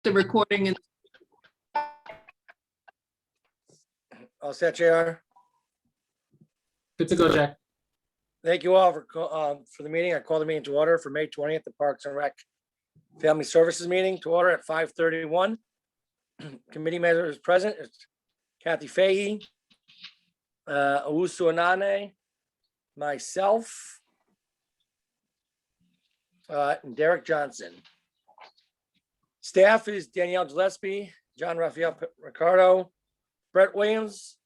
The recording and All set, JR? Good to go, Jack. Thank you all for the meeting. I call the meeting to order for May 20th, the Parks and Rec Family Services meeting to order at 5:31. Committee members present, it's Kathy Fahey, Owusu Anane, myself, and Derek Johnson. Staff is Danielle Gillespie, John Raphael Ricardo, Brett Williams,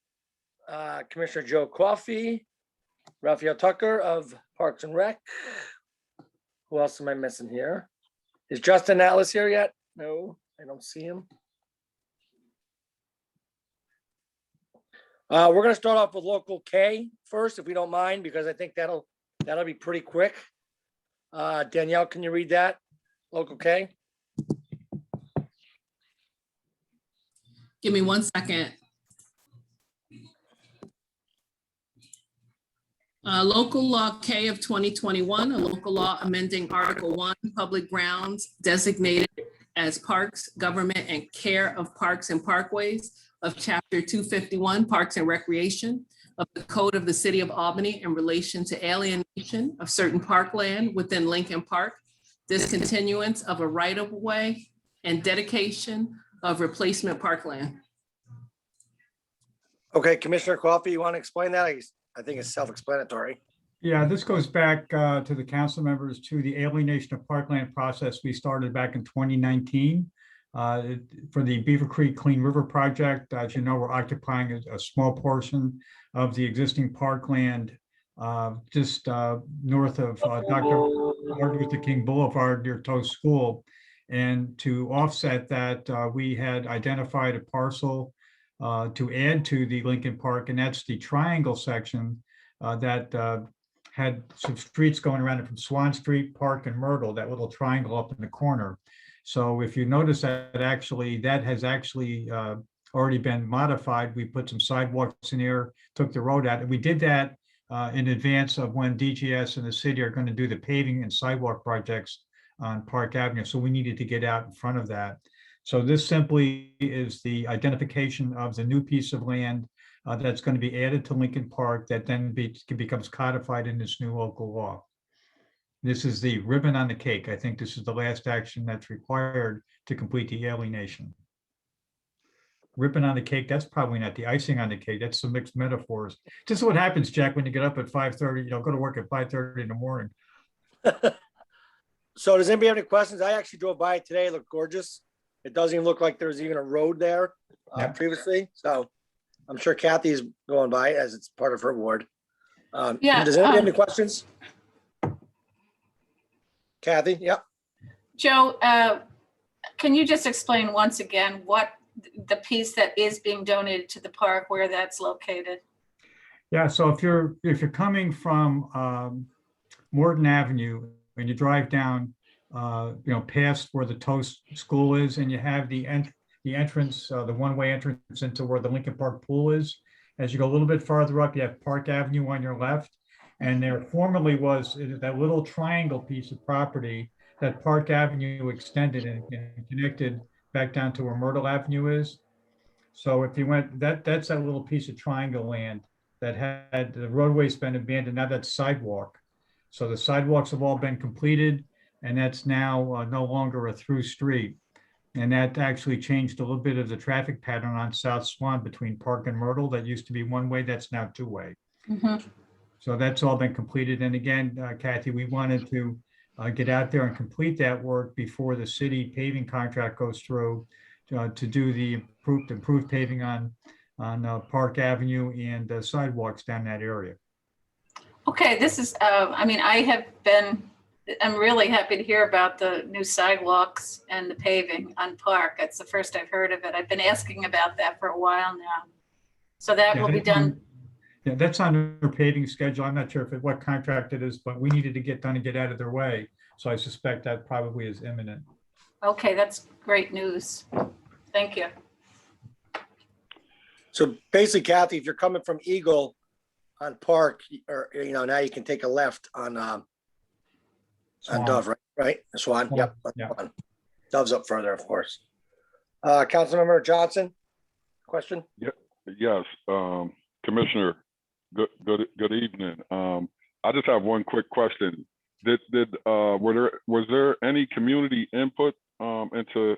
Commissioner Joe Coffey, Raphael Tucker of Parks and Rec. Who else am I missing here? Is Justin Atlas here yet? No, I don't see him. We're gonna start off with local K first, if we don't mind, because I think that'll be pretty quick. Danielle, can you read that? Local K? give me 1 second. Local Law K of 2021, a local law amending Article 1, public grounds designated as parks, government, and care of parks and parkways of Chapter 251, Parks and Recreation of the Code of the City of Albany in relation to alienation of certain parkland within Lincoln Park, discontinuance of a right-of-way, and dedication of replacement parkland. Okay, Commissioner Coffey, you want to explain that? I think it's self-explanatory. Yeah, this goes back to the council members to the alienation of parkland process we started back in 2019 for the Beaver Creek Clean River Project. As you know, we're occupying a small portion of the existing parkland just north of Dr. Martin Luther King Boulevard near Toast School. And to offset that, we had identified a parcel to add to the Lincoln Park, and that's the triangle section that had some streets going around it from Swan Street, Park, and Myrtle, that little triangle up in the corner. So if you notice that has actually already been modified. We put some sidewalks in there, took the road out, and we did that in advance of when DGS and the city are going to do the paving and sidewalk projects on Park Avenue. So we needed to get out in front of that. So this simply is the identification of the new piece of land that's going to be added to Lincoln Park that then becomes codified in this new local law. This is the ribbon on the cake. I think this is the last action that's required to complete the alienation. Ribbon on the cake, that's probably not the icing on the cake. That's some mixed metaphors. This is what happens, Jack, when you get up at 5:30, go to work at 5:30 in the morning. So does anybody have any questions? I actually drove by it today. It looked gorgeous. It doesn't even look like there's even a road there previously. So I'm sure Kathy's going by as it's part of her ward. Yeah. Does anybody have any questions? Kathy, yep. Joe, can you just explain once again what the piece that is being donated to the park, where that's located? Yeah, so if you're coming from Morton Avenue and you drive down, past where the Toast School is, and you have the entrance, the one-way entrance into where the Lincoln Park pool is. As you go a little bit farther up, you have Park Avenue on your left, and there formerly was that little triangle piece of property that Park Avenue extended and connected back down to where Myrtle Avenue is. So if you went, that's that little piece of triangle land that had the roadway's been abandoned. Now that's sidewalk. So the sidewalks have all been completed, and that's now no longer a through street. And that actually changed a little bit of the traffic pattern on South Swan between Park and Myrtle. That used to be one way, that's now two way. Mm-hmm. So that's all been completed. And again, Kathy, we wanted to get out there and complete that work before the city paving contract goes through to do the improved paving on Park Avenue and sidewalks down that area. Okay, this is, I'm really happy to hear about the new sidewalks and the paving on Park. It's the first I've heard of it. I've been asking about that for a while now. So that will be done. Yeah, that's on their paving schedule. I'm not sure what contract it is, but we needed to get done and get out of their way. So I suspect that probably is imminent. Okay, that's great news. Thank you. So basically, Kathy, if you're coming from Eagle on Park, or now you can take a left on Dove, right? Swan. Swan, Yep. yeah. Dove's up further, of course. Councilmember Johnson, question? Yes, Commissioner, good evening. I just have one quick question. Was there any community input into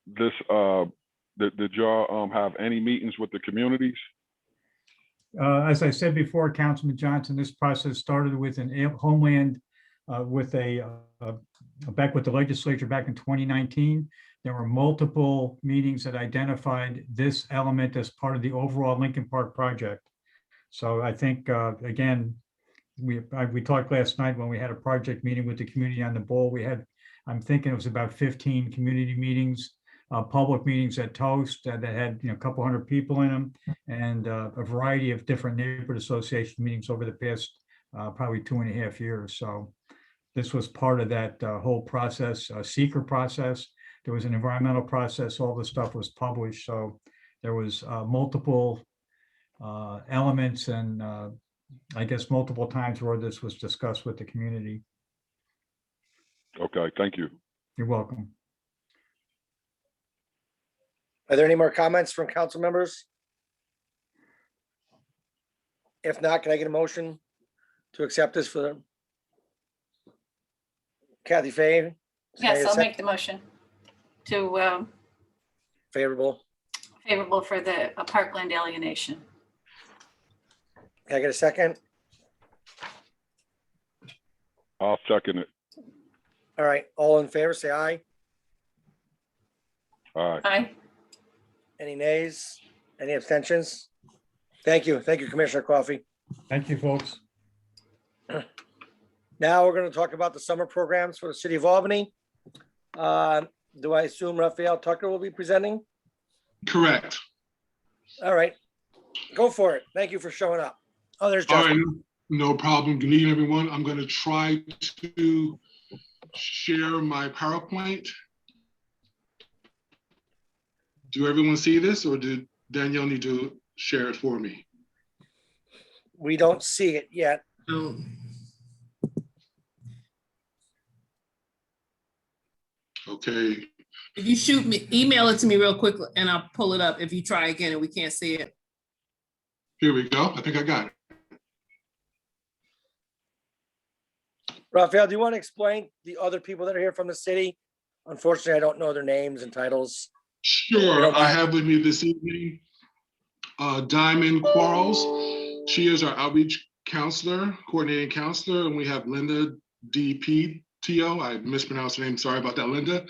this? Did y'all have any meetings with the communities? As I said before, Councilman Johnson, this process started with Homeland, back with the legislature back in 2019. There were multiple meetings that identified this element as part of the overall Lincoln Park project. So I think, again, we talked last night when we had a project meeting with the community on the bowl. I'm thinking it was about 15 community meetings, public meetings at Toast that had a couple hundred people in them, and a variety of different neighborhood association meetings over the past probably 2.5 years. So this was part of that whole process, seeker process. There was an environmental process. All the stuff was published. So there was multiple elements and I guess multiple times where this was discussed with the community. Okay, thank you. You're welcome. Are there any more comments from council members? If not, can I get a motion to accept this for Kathy Fay? Yes, I'll make the motion to Favorable. favorable for the parkland alienation. Can I get a second? I'll second it. All right, all in favor, say aye. All right. Aye. Any nays? Any abstentions? Thank you. Thank you, Commissioner Coffey. Thank you, folks. Now we're going to talk about the summer programs for the city of Albany. Do I assume Raphael Tucker will be presenting? Correct. All right, go for it. Thank you for showing up. Oh, there's All right, Justin. no problem. Good evening, everyone. I'm going to try to share my PowerPoint. Do everyone see this, or did Danielle need to share it for me? We don't see it yet. Okay. If you email it to me real quick and I'll pull it up if you try again and we can't see it. Here we go. I think I got it. Raphael, do you want to explain the other people that are here from the city? Unfortunately, I don't know their names and titles. Sure. I have with me this evening Diamond Quarles. She is our outreach counselor, coordinating counselor, and we have Linda DPTO. I mispronounced her name. Sorry about that, Linda.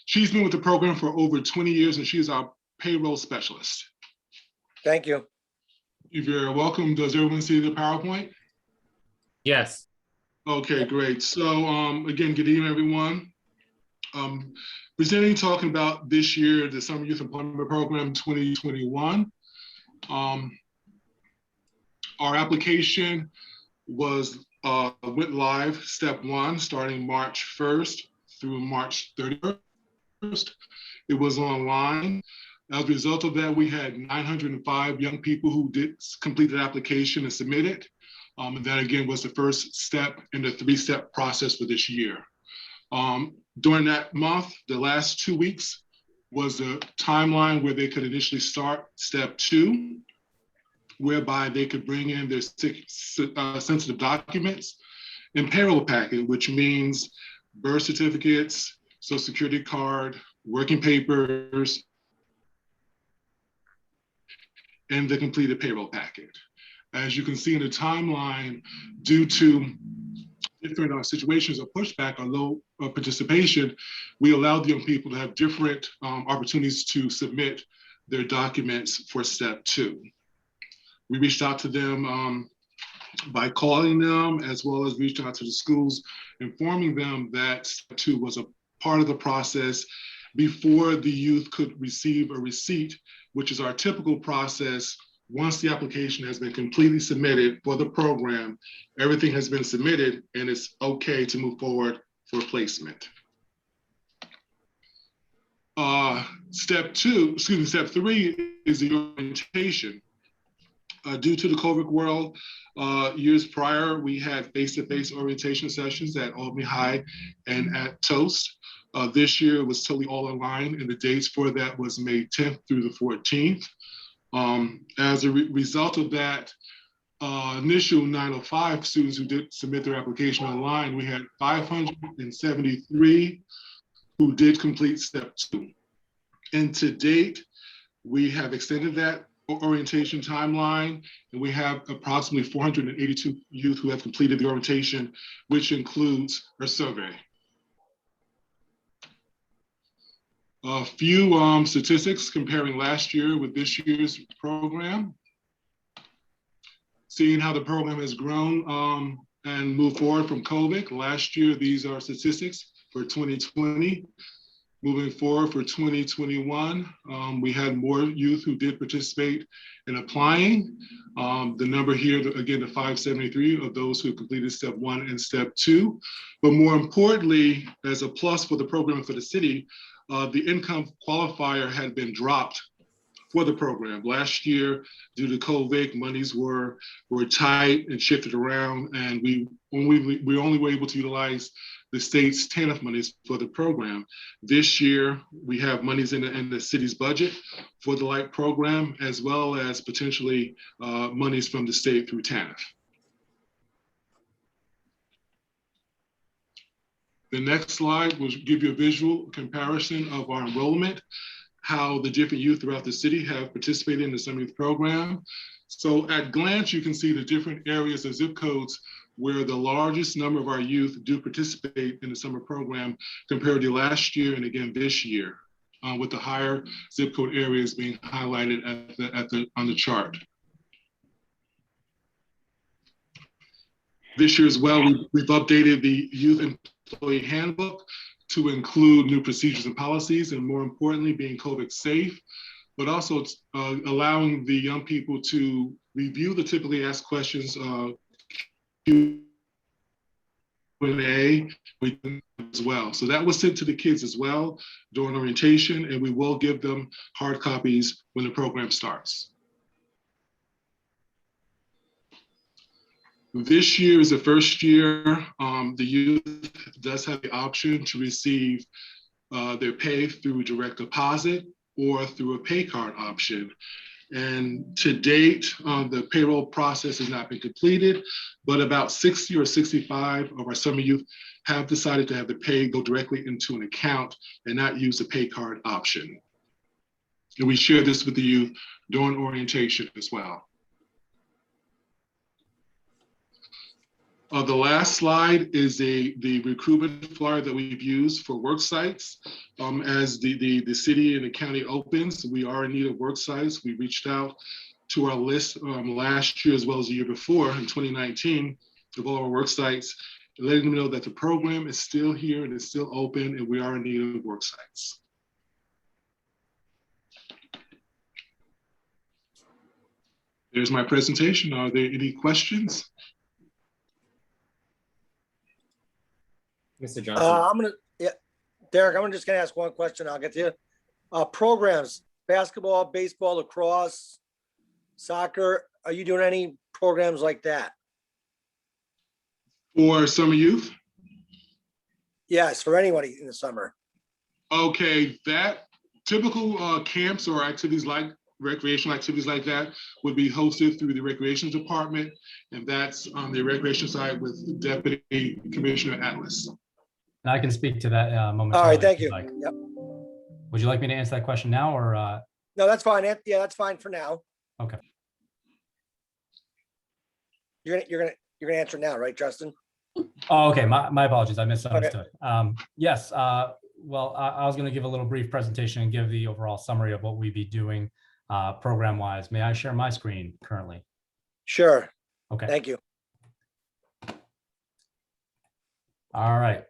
She's been with the program for over 20 years, and she's our payroll specialist. Thank you. You're very welcome. Does everyone see the PowerPoint? Yes. Okay, great. So again, good evening, everyone. Presenting, talking about this year, the Summer Youth Employment Program 2021. Our application went live, step one, starting March 1st through March 31st. It was online. As a result of that, we had 905 young people who did complete the application and submit it. And that again was the first step in the 3-step process for this year. During that month, the last 2 weeks was the timeline where they could initially start step 2, whereby they could bring in their sensitive documents and payroll packet, which means birth certificates, Social Security card, working papers, and the completed payroll packet. As you can see in the timeline, due to different situations of pushback or low participation, we allowed young people to have different opportunities to submit their documents for step 2. We reached out to them by calling them, as well as reached out to the schools, informing them that step 2 was a part of the process before the youth could receive a receipt, which is our typical process. Once the application has been completely submitted for the program, everything has been submitted and it's okay to move forward for placement. Step 3 is the orientation. Due to the COVID world, years prior, we had face-to-face orientation sessions at Albany High and at Toast. This year it was totally all online, and the dates for that was May 10th through the 14th. As a result of that, initial 905 students who did submit their application online, we had 573 who did complete step 2. And to date, we have extended that orientation timeline, and we have approximately 482 youth who have completed the orientation, which includes our survey. A few statistics comparing last year with this year's program. Seeing how the program has grown and moved forward from COVID. Last year, these are statistics for 2020. Moving forward for 2021, we had more youth who did participate in applying. The number here, again, the 573 of those who completed step 1 and step 2. But more importantly, as a plus for the program for the city, the income qualifier had been dropped for the program. Last year, due to COVID, monies were tight and shifted around, and we only were able to utilize the state's TANF monies for the program. This year, we have monies in the city's budget for the LIGHT program, as well as potentially monies from the state through TANF. The next slide will give you a visual comparison of our enrollment, how the different youth throughout the city have participated in the summer youth program. So at glance, you can see the different areas of zip codes where the largest number of our youth do participate in the summer program compared to last year and again this year, with the higher zip code areas being highlighted on the chart. This year as well, we've updated the Youth Employee Handbook to include new procedures and policies, and more importantly, being COVID safe, but also allowing the young people to review the typically asked questions Q&A as well. So that was sent to the kids as well during orientation, and we will give them hard copies when the program starts. This year is the first year the youth does have the option to receive their pay through direct deposit or through a pay card option. And to date, the payroll process has not been completed, but about 60 or 65 of our summer youth have decided to have the pay go directly into an account and not use the pay card option. And we share this with the youth during orientation as well. The last slide is the recruitment flyer that we've used for work sites. As the city and the county opens, we are in need of work sites. We reached out to our list last year as well as the year before in 2019 of all our work sites, letting them know that the program is still here and is still open and we are in need of work sites. There's my presentation. Are there any questions? Mr. Johnson. Derek, I'm just gonna ask one question. I'll get to you. Programs, basketball, baseball, lacrosse, soccer. Are you doing any programs like that? For summer youth? Yes, for anybody in the summer. Okay, that typical camps or activities like recreational activities like that would be hosted through the recreation department, and that's on the recreation side with Deputy Commissioner Atlas. And I can speak to that momentarily. All right, thank if you. like. Yep. Would you like me to answer that question now or? No, that's fine. Yeah, that's fine for now. Okay. You're gonna answer now, right, Justin? Oh, okay. My apologies. I misunderstood. Okay. Yes. Well, I was going to give a little brief presentation and give the overall summary of what we'd be doing program-wise. May I share my screen currently? Sure. Okay. Thank you. All right.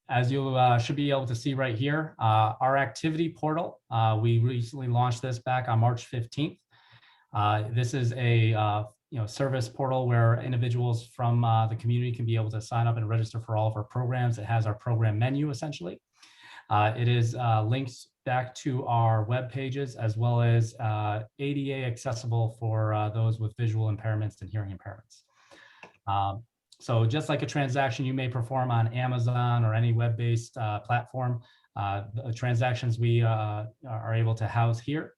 As you should be able to see right here, our activity portal, we recently launched this back on March 15th. This is a service portal where individuals from the community can be able to sign up and register for all of our programs. It has our program menu essentially. It is links back to our web pages as well as ADA accessible for those with visual impairments and hearing impairments. So just like a transaction you may perform on Amazon or any web-based platform, the transactions we are able to house here.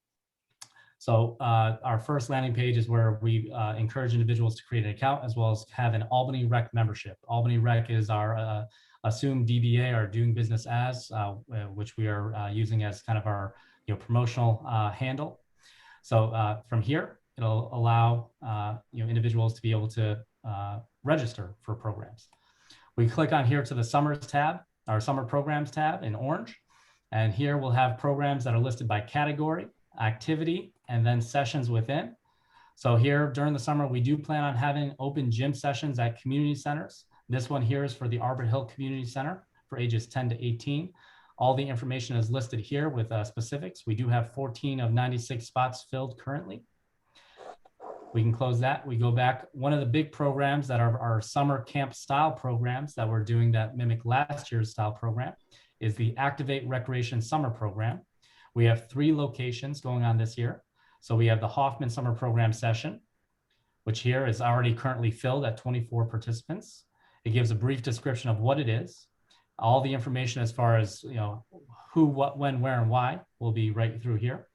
So our first landing page is where we encourage individuals to create an account as well as have an Albany Rec membership. Albany Rec is our assumed DBA, our doing business as, which we are using as kind of our promotional handle. So from here, it'll allow individuals to be able to register for programs. We click on here to the Summers tab, our Summer Programs tab in orange. And here we'll have programs that are listed by category, activity, and then sessions within. So here during the summer, we do plan on having open gym sessions at community centers. This one here is for the Arbor Hill Community Center for ages 10 to 18. All the information is listed here with specifics. We do have 14 of 96 spots filled currently. We can close that. We go back. One of the big programs that are our summer camp style programs that we're doing that mimic last year's style program is the Activate Recreation Summer Program. We have 3 locations going on this year. So we have the Hoffman Summer Program session, which here is already currently filled at 24 participants. It gives a brief description of what it is. All the information as far as who, what, when, where, and why will be right through here.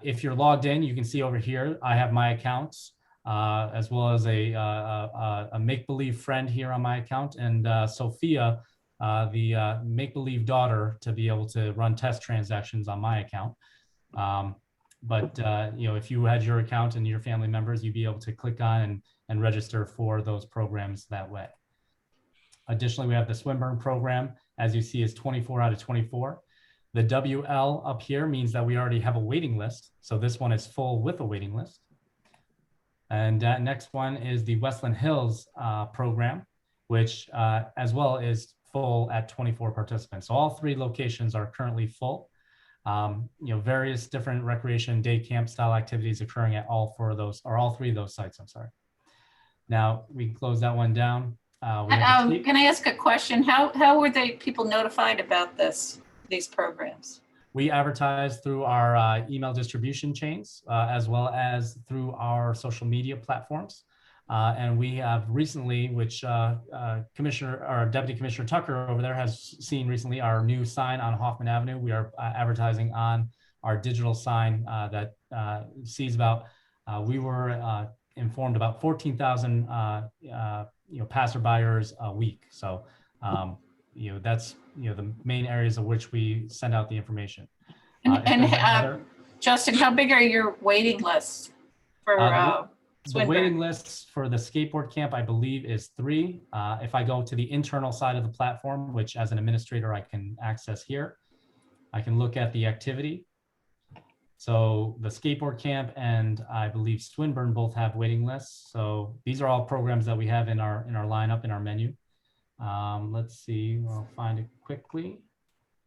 If you're logged in, you can see over here, I have my accounts as well as a make-believe friend here on my account, and Sophia, the make-believe daughter, to be able to run test transactions on my account. But if you had your account and your family members, you'd be able to click on and register for those programs that way. Additionally, we have the Swinburne program, as you see, is 24 out of 24. The WL up here means that we already have a waiting list. So this one is full with a waiting list. And next one is the Westland Hills program, which as well is full at 24 participants. So all 3 locations are currently full. Various different recreation day camp style activities occurring at all 4 of those, or all 3 of those sites, I'm sorry. Now we can close that one down. Can I ask a question? How were people notified about these programs? We advertise through our email distribution chains, as well as through our social media platforms. And we have recently, which Deputy Commissioner Tucker over there has seen recently, our new sign on Hoffman Avenue. We are advertising on our digital sign that sees about, we were informed about 14,000 passerbyers a week. So that's the main areas of which we send out the information. Justin, how big are your waiting lists for the waiting lists for the skateboard camp, I believe, is 3. If I go to the internal side of the platform, which as an administrator I can access here, I can look at the activity. So the skateboard camp and I believe Swinburne both have waiting lists. So these are all programs that we have in our lineup, in our menu. Let's see, I'll find it quickly.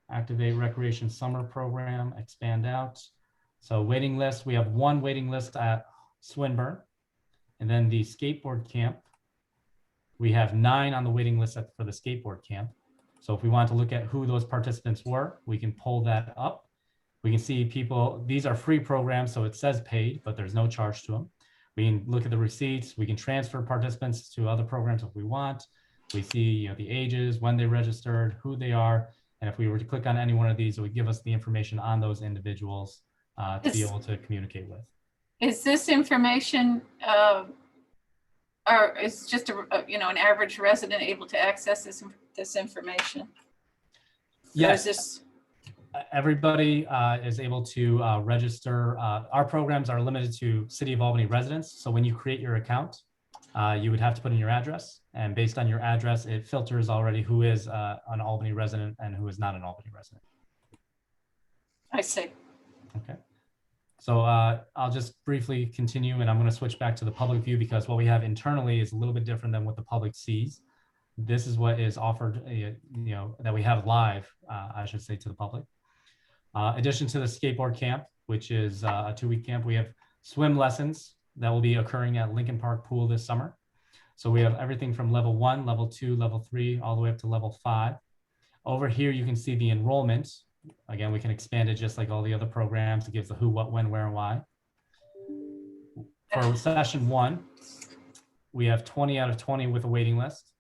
Activate Recreation Summer Program, expand out. So waiting list, we have 1 waiting list at Swinburne. And then the skateboard camp, we have 9 on the waiting list for the skateboard camp. So if we want to look at who those participants were, we can pull that up. We can see people, these are free programs, so it says paid, but there's no charge to them. We can look at the receipts. We can transfer participants to other programs if we want. We see the ages, when they registered, who they are. And if we were to click on any one of these, it would give us the information on those individuals to be able to communicate with. Is this information, or is just an average resident able to access this information? Yes. Everybody is able to register. Our programs are limited to City of Albany residents. So when you create your account, you would have to put in your address, and based on your address, it filters already who is an Albany resident and who is not an Albany resident. I see. Okay. So I'll just briefly continue, and I'm going to switch back to the public view because what we have internally is a little bit different than what the public sees. This is what is offered, that we have live, I should say, to the public. Addition to the skateboard camp, which is a 2-week camp, we have swim lessons that will be occurring at Lincoln Park Pool this summer. So we have everything from level 1, level 2, level 3, all the way up to level 5. Over here, you can see the enrollment. Again, we can expand it just like all the other programs. It gives the who, what, when, where, and why. For session 1, we have 20 out of 20 with a waiting list.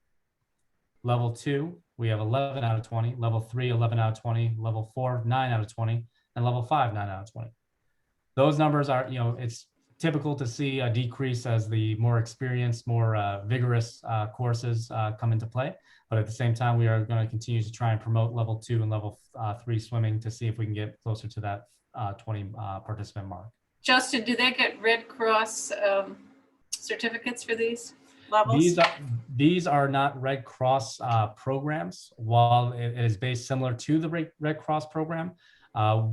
Level 2, we have 11 out of 20. Level 3, 11 out of 20. Level 4, 9 out of 20. And level 5, 9 out of 20. Those numbers are, it's typical to see a decrease as the more experienced, more vigorous courses come into play. But at the same time, we are going to continue to try and promote level 2 and level 3 swimming to see if we can get closer to that 20 participant mark. Justin, do they get Red Cross certificates for these levels? These are not Red Cross programs. While it is based similar to the Red Cross program,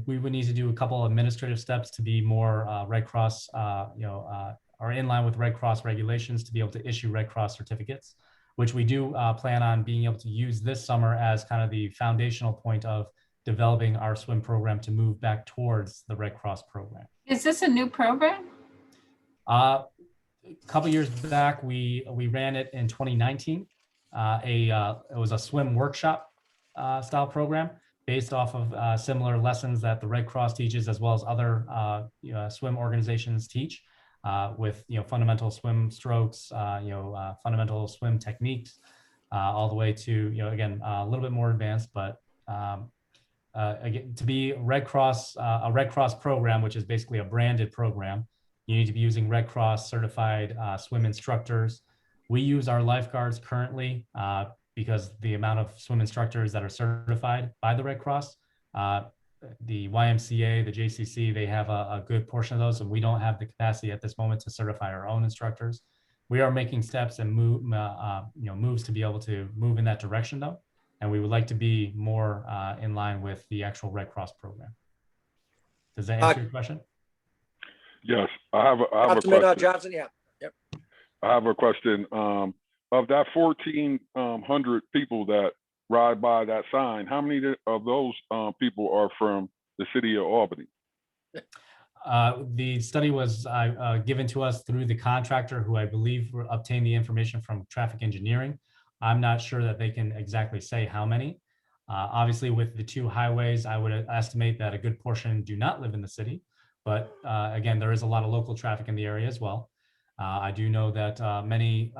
we would need to do a couple of administrative steps to be more Red Cross, are in line with Red Cross regulations to be able to issue Red Cross certificates, which we do plan on being able to use this summer as kind of the foundational point of developing our swim program to move back towards the Red Cross program. Is this a new program? A couple years back, we ran it in 2019. It was a swim workshop style program based off of similar lessons that the Red Cross teaches, as well as other swim organizations teach, with fundamental swim strokes, fundamental swim techniques, all the way to again a little bit more advanced. But again, to be a Red Cross program, which is basically a branded program, you need to be using Red Cross certified swim instructors. We use our lifeguards currently because the amount of swim instructors that are certified by the Red Cross, the YMCA, the JCC, they have a good portion of those, and we don't have the capacity at this moment to certify our own instructors. We are making steps and moves to be able to move in that direction, though, and we would like to be more in line with the actual Red Cross program. Does that answer your question? Yes, I have a question. Johnson, yeah. Yep. I have a question. Of that 1,400 people that ride by that sign, how many of those people are from the city of Albany? The study was given to us through the contractor, who I believe obtained the information from traffic engineering. I'm not sure that they can exactly say how many. Obviously, with the 2 highways, I would estimate that a good portion do not live in the city. But again, there is a lot of local traffic in the area as well. I do know that many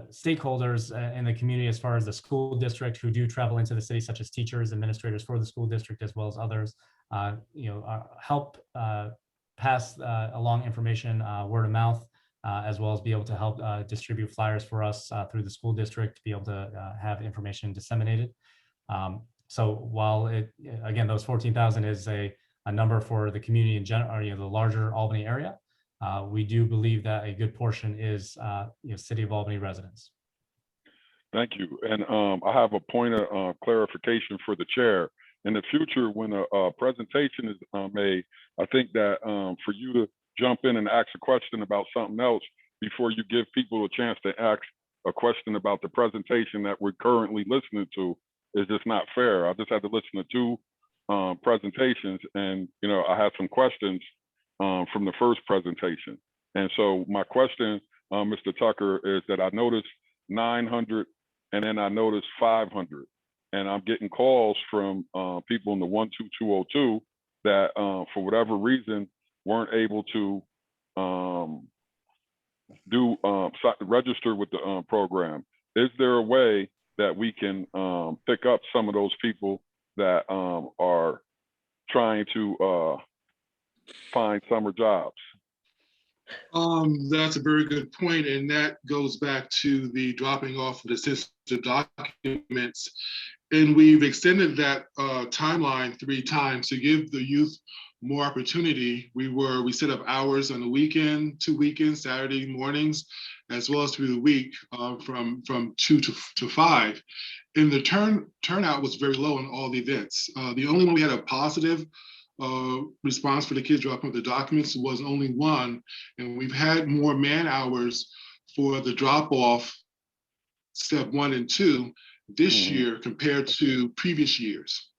stakeholders in the community, as far as the school district, who do travel into the city, such as teachers, administrators for the school district, as well as others, help pass along information word of mouth, as well as be able to help distribute flyers for us through the school district to be able to have information disseminated. So while again, those 14,000 is a number for the community in general, or the larger Albany area, we do believe that a good portion is City of Albany residents. Thank you. And I have a point of clarification for the chair. In the future, when a presentation is made, I think that for you to jump in and ask a question about something else before you give people a chance to ask a question about the presentation that we're currently listening to is just not fair. I just had to listen to 2 presentations, and I had some questions from the first presentation. And so my question, Mr. Tucker, is that I noticed 900 and then I noticed 500. And I'm getting calls from people in the 12202 that for whatever reason weren't able to register with the program. Is there a way that we can pick up some of those people that are trying to find summer jobs? That's a very good point, and that goes back to the dropping off of the assistive documents. And we've extended that timeline 3 times to give the youth more opportunity. We set up hours on the weekend, 2 weekends, Saturday mornings, as well as through the week from 2 to 5. And the turnout was very low in all the events. The only one we had a positive response for the kids dropping off the documents was only 1. And we've had more man hours for the drop off step 1 and 2 this year compared to previous years.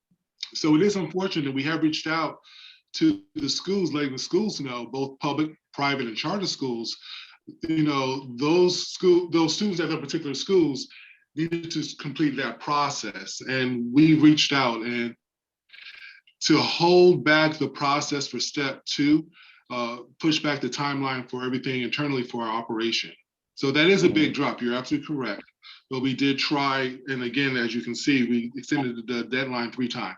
So it is unfortunate. We have reached out to the schools, letting the schools know, both public, private, and charter schools, those students at the particular schools needed to complete that process. And we reached out, and to hold back the process for step 2, push back the timeline for everything internally for our operation. So that is a big drop. You're absolutely correct. But we did try, and again, as you can see, we extended the deadline 3 times.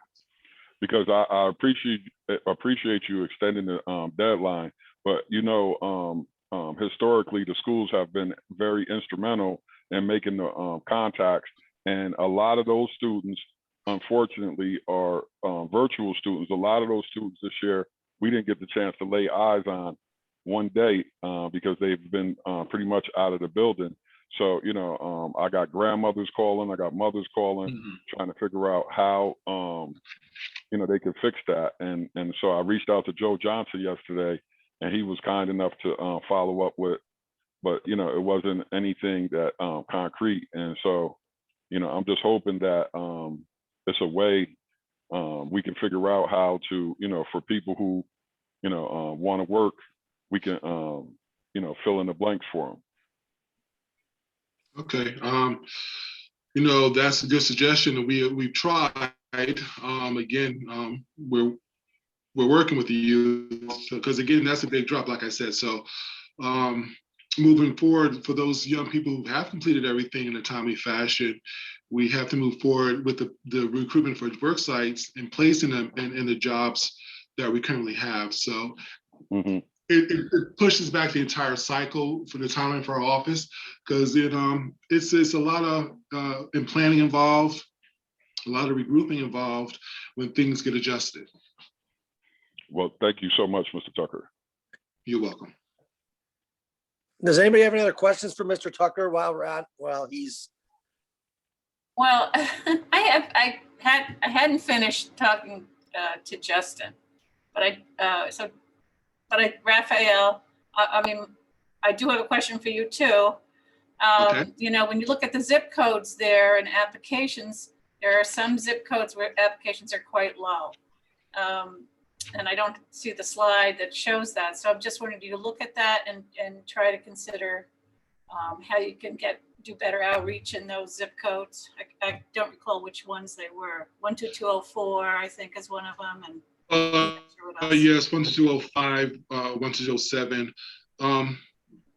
Because I appreciate you extending the deadline, but you know, historically the schools have been very instrumental in making the contacts, and a lot of those students, unfortunately, are virtual students. A lot of those students this year, we didn't get the chance to lay eyes on one day because they've been pretty much out of the building. So, you know, I got grandmothers calling, I got mothers calling, trying to figure out how, you know, they could fix that. And so I reached out to Joe Johnson yesterday, and he was kind enough to follow up with, but, you know, it wasn't anything that concrete. And so, you know, I'm just hoping that it's a way we can figure out how to, you know, for people who, you know, want to work, we can, you know, fill in the blanks for them. Okay, you know, that's a good suggestion, and we've tried. Again, we're working with the youth because again, that's a big drop, like I said. So moving forward, for those young people who have completed everything in a timely fashion, we have to move forward with the recruitment for work sites and placing them in the jobs that we currently have. So. It pushes back the entire cycle for the timeline for our office because it's a lot of in planning involved, a lot of regrouping involved when things get adjusted. Well, thank you so much, Mr. Tucker. You're welcome. Does anybody have any other questions for Mr. Tucker while he's? Well, I hadn't finished talking to Justin, but Raphael, I mean, I do have a question for you too. Okay. You know, when you look at the zip codes there and applications, there are some zip codes where applications are quite low. And I don't see the slide that shows that. So I'm just wondering, do you look at that and try to consider how you can do better outreach in those zip codes? I don't recall which ones they were. 12204, I think, is one of them. And yes, 12205, 12207.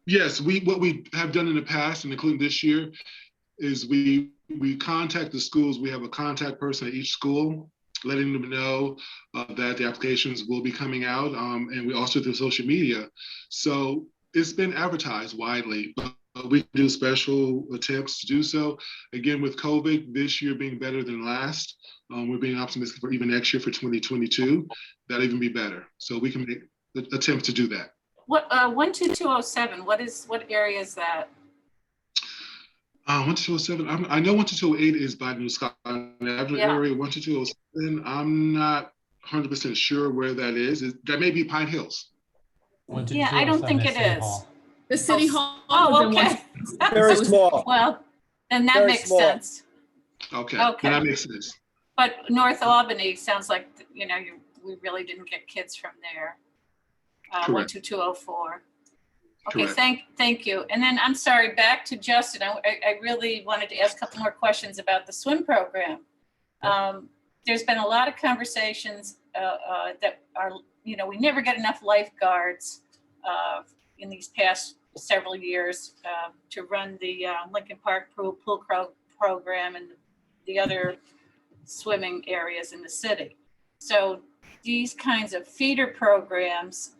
Yes, what we have done in the past, and including this year, is we contact the schools. We have a contact person at each school, letting them know that the applications will be coming out, and we also do social media. So it's been advertised widely, but we do special attempts to do so. Again, with COVID, this year being better than last, we're being optimistic for even next year for 2022, that'll even be better. So we can make attempts to do that. What 12207, what area is that? 12207, I know 12208 is by New Scotland area. 12207, I'm not 100% sure where that is. That may be Pine Hills. Yeah, I don't think it is. The city hall. Oh, okay. Very small. Well, then that Very makes small. sense. Okay, Okay. then that makes sense. But North Albany sounds like, you know, we really didn't get kids from there. 12204. Okay, Correct. thank you. And then I'm sorry, back to Justin. I really wanted to ask a couple more questions about the swim program. There's been a lot of conversations that are, you know, we never get enough lifeguards in these past several years to run the Lincoln Park pool program and the other swimming areas in the city. So these kinds of feeder programs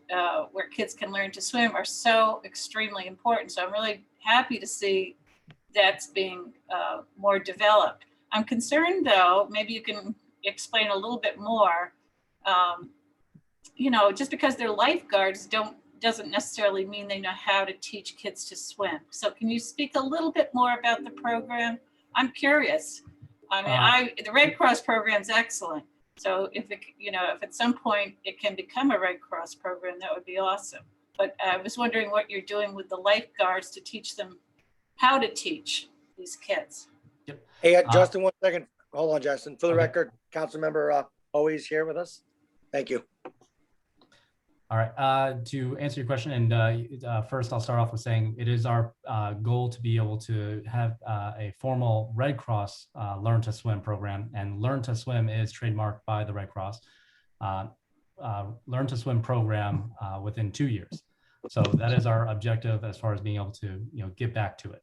where kids can learn to swim are so extremely important. So I'm really happy to see that's being more developed. I'm concerned though, maybe you can explain a little bit more, you know, just because they're lifeguards doesn't necessarily mean they know how to teach kids to swim. So can you speak a little bit more about the program? I'm curious. I mean, the Red Cross program is excellent. So if at some point it can become a Red Cross program, that would be awesome. But I was wondering what you're doing with the lifeguards to teach them how to teach these kids. Yep. Hey, Justin, 1 second. Hold on, Justin. For the Okay. record, Councilmember always here with us. Thank you. All right, to answer your question, and first I'll start off with saying it is our goal to be able to have a formal Red Cross Learn to Swim program, and Learn to Swim is trademarked by the Red Cross. learn to swim program within 2 years. So that is our objective as far as being able to get back to it.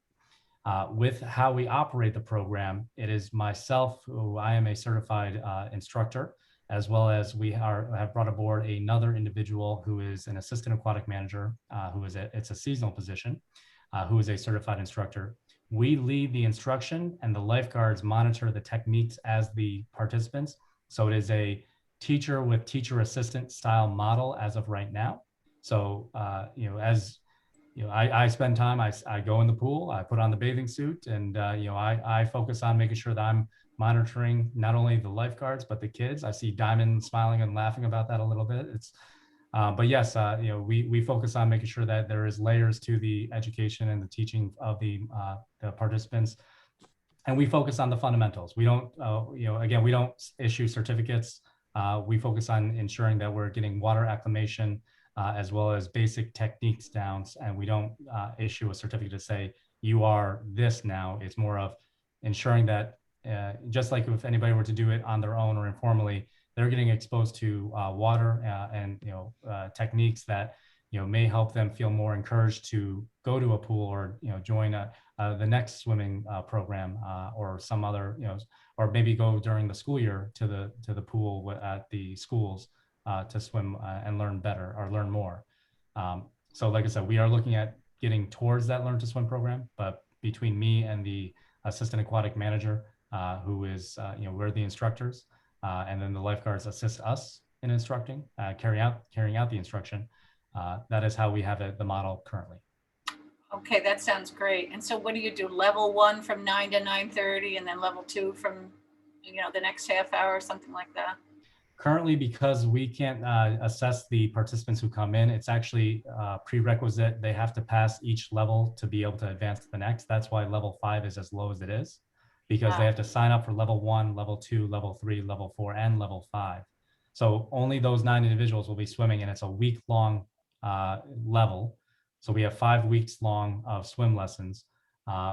With how we operate the program, it is myself, who I am a certified instructor, as well as we have brought aboard another individual who is an assistant aquatic manager, it's a seasonal position, who is a certified instructor. We lead the instruction and the lifeguards monitor the techniques as the participants. So it is a teacher with teacher assistant style model as of right now. So, I spend time, I go in the pool, I put on the bathing suit, and, I focus on making sure that I'm monitoring not only the lifeguards, but the kids. I see Diamond smiling and laughing about that a little bit. But yes, we focus on making sure that there is layers to the education and the teaching of the participants. And we focus on the fundamentals. We don't, again, we don't issue certificates. We focus on ensuring that we're getting water acclimation, as well as basic techniques down, and we don't issue a certificate to say you are this now. It's more of ensuring that just like if anybody were to do it on their own or informally, they're getting exposed to water and techniques that may help them feel more encouraged to go to a pool or join the next swimming program or some other or maybe go during the school year to the pool at the schools to swim and learn better or learn more. So like I said, we are looking at getting towards that Learn to Swim program, but between me and the assistant aquatic manager, who is, we're the instructors, and then the lifeguards assist us in instructing, carrying out the instruction. That is how we have the model currently. Okay, that sounds great. And so what do you do? Level 1 from 9 to 9:30, and then level 2 from, the next half hour or something like that? Currently, because we can't assess the participants who come in, it's actually prerequisite. They have to pass each level to be able to advance to the next. That's why level 5 is as low as it is, because they have to sign up for level 1, level 2, level 3, level 4, and level 5. So only those 9 individuals will be swimming, and it's a week-long level. So we have 5 weeks long of swim lessons,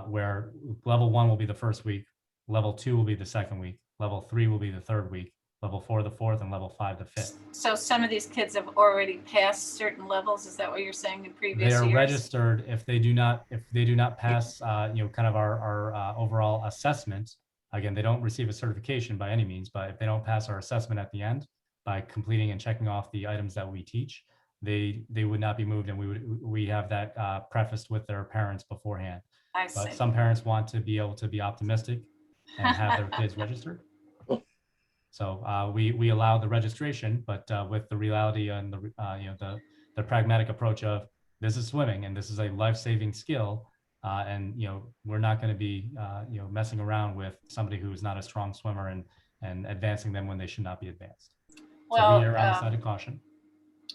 where level 1 will be the first week, level 2 will be the second week, level 3 will be the third week, level 4 the fourth, and level 5 the fifth. So some of these kids have already passed certain levels. Is that what you're saying in previous years? They are years? registered. If they do not pass, kind of our overall assessment. Again, they don't receive a certification by any means, but if they don't pass our assessment at the end by completing and checking off the items that we teach, they would not be moved, and we have that prefaced with their parents beforehand. I see. But some parents want to be able to be optimistic and have their kids registered. So we allow the registration, but with the reality and the pragmatic approach of this is swimming and this is a life-saving skill, and we're not going to be messing around with somebody who is not a strong swimmer and advancing them when they should not be advanced. Well, so we are on the side of caution.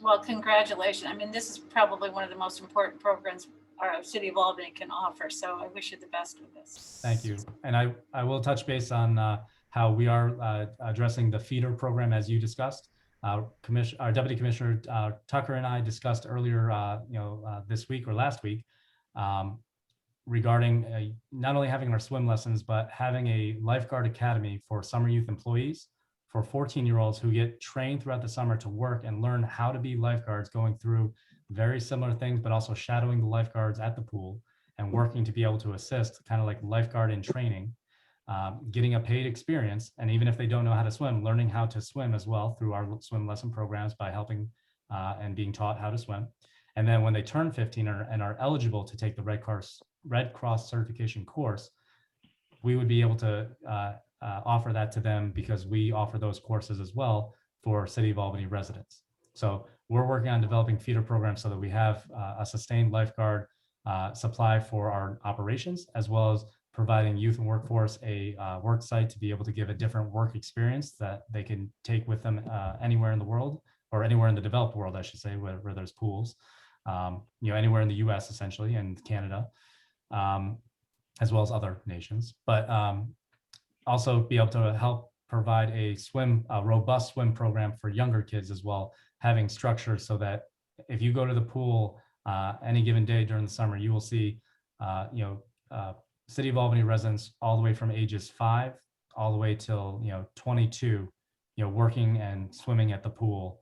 Well, congratulations. I mean, this is probably one of the most important programs our city of Albany can offer. So I wish you the best with this. Thank you. And I will touch base on how we are addressing the feeder program as you discussed. Our Deputy Commissioner Tucker and I discussed earlier, this week or last week, regarding not only having our swim lessons, but having a lifeguard academy for summer youth employees, for 14-year-olds who get trained throughout the summer to work and learn how to be lifeguards, going through very similar things, but also shadowing the lifeguards at the pool and working to be able to assist, kind of like lifeguard in training. Getting a paid experience, and even if they don't know how to swim, learning how to swim as well through our swim lesson programs by helping and being taught how to swim. And then when they turn 15 and are eligible to take the Red Cross certification course, we would be able to offer that to them, because we offer those courses as well for City of Albany residents. So we're working on developing feeder programs so that we have a sustained lifeguard supply for our operations, as well as providing youth and workforce a work site to be able to give a different work experience that they can take with them anywhere in the world, or anywhere in the developed world, I should say, where there's pools, anywhere in the US essentially, and Canada, as well as other nations. But also be able to help provide a robust swim program for younger kids as well, having structure so that if you go to the pool any given day during the summer, you will see, City of Albany residents all the way from ages 5 all the way till 22, working and swimming at the pool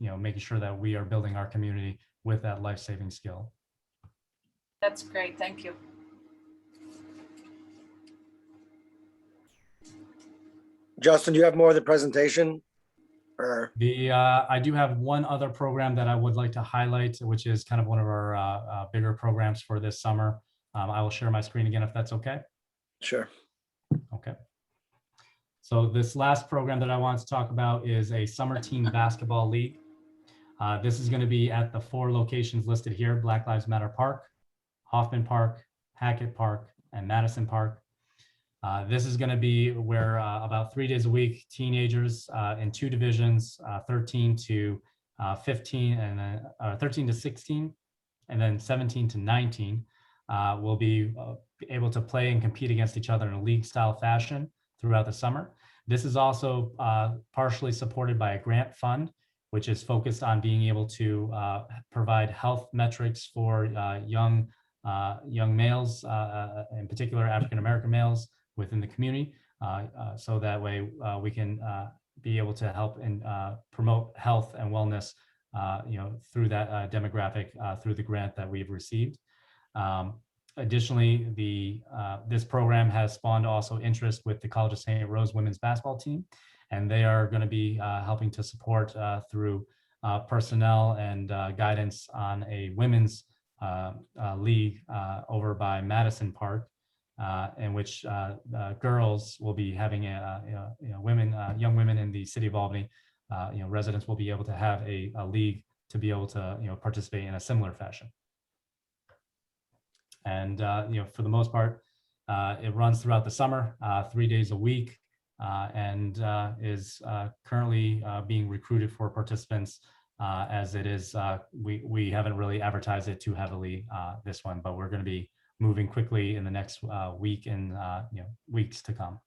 making sure that we are building our community with that life-saving skill. That's great. Thank you. Justin, do you have more of the presentation? Or I do have one other program that I would like to highlight, which is kind of one of our bigger programs for this summer. I will share my screen again if that's okay. sure. Okay. So this last program that I want to talk about is a summer team basketball league. This is going to be at the 4 locations listed here: Black Lives Matter Park, Hoffman Park, Hackett Park, and Madison Park. This is going to be where about 3 days a week, teenagers in 2 divisions, 13 to 15, and then 13 to 16, and then 17 to 19, will be able to play and compete against each other in a league-style fashion throughout the summer. This is also partially supported by a grant fund, which is focused on being able to provide health metrics for young males, in particular African-American males within the community, so that way we can be able to help and promote health and wellness, through that demographic, through the grant that we've received. Additionally, this program has spawned also interest with the College of St. Rose women's basketball team, and they are going to be helping to support through personnel and guidance on a women's league over by Madison Park, in which girls will be having young women in the city of Albany, residents will be able to have a league to be able to participate in a similar fashion. And for the most part, it runs throughout the summer, 3 days a week, and is currently being recruited for participants, as it is. We haven't really advertised it too heavily, this one, but we're going to be moving quickly in the next week and weeks to come.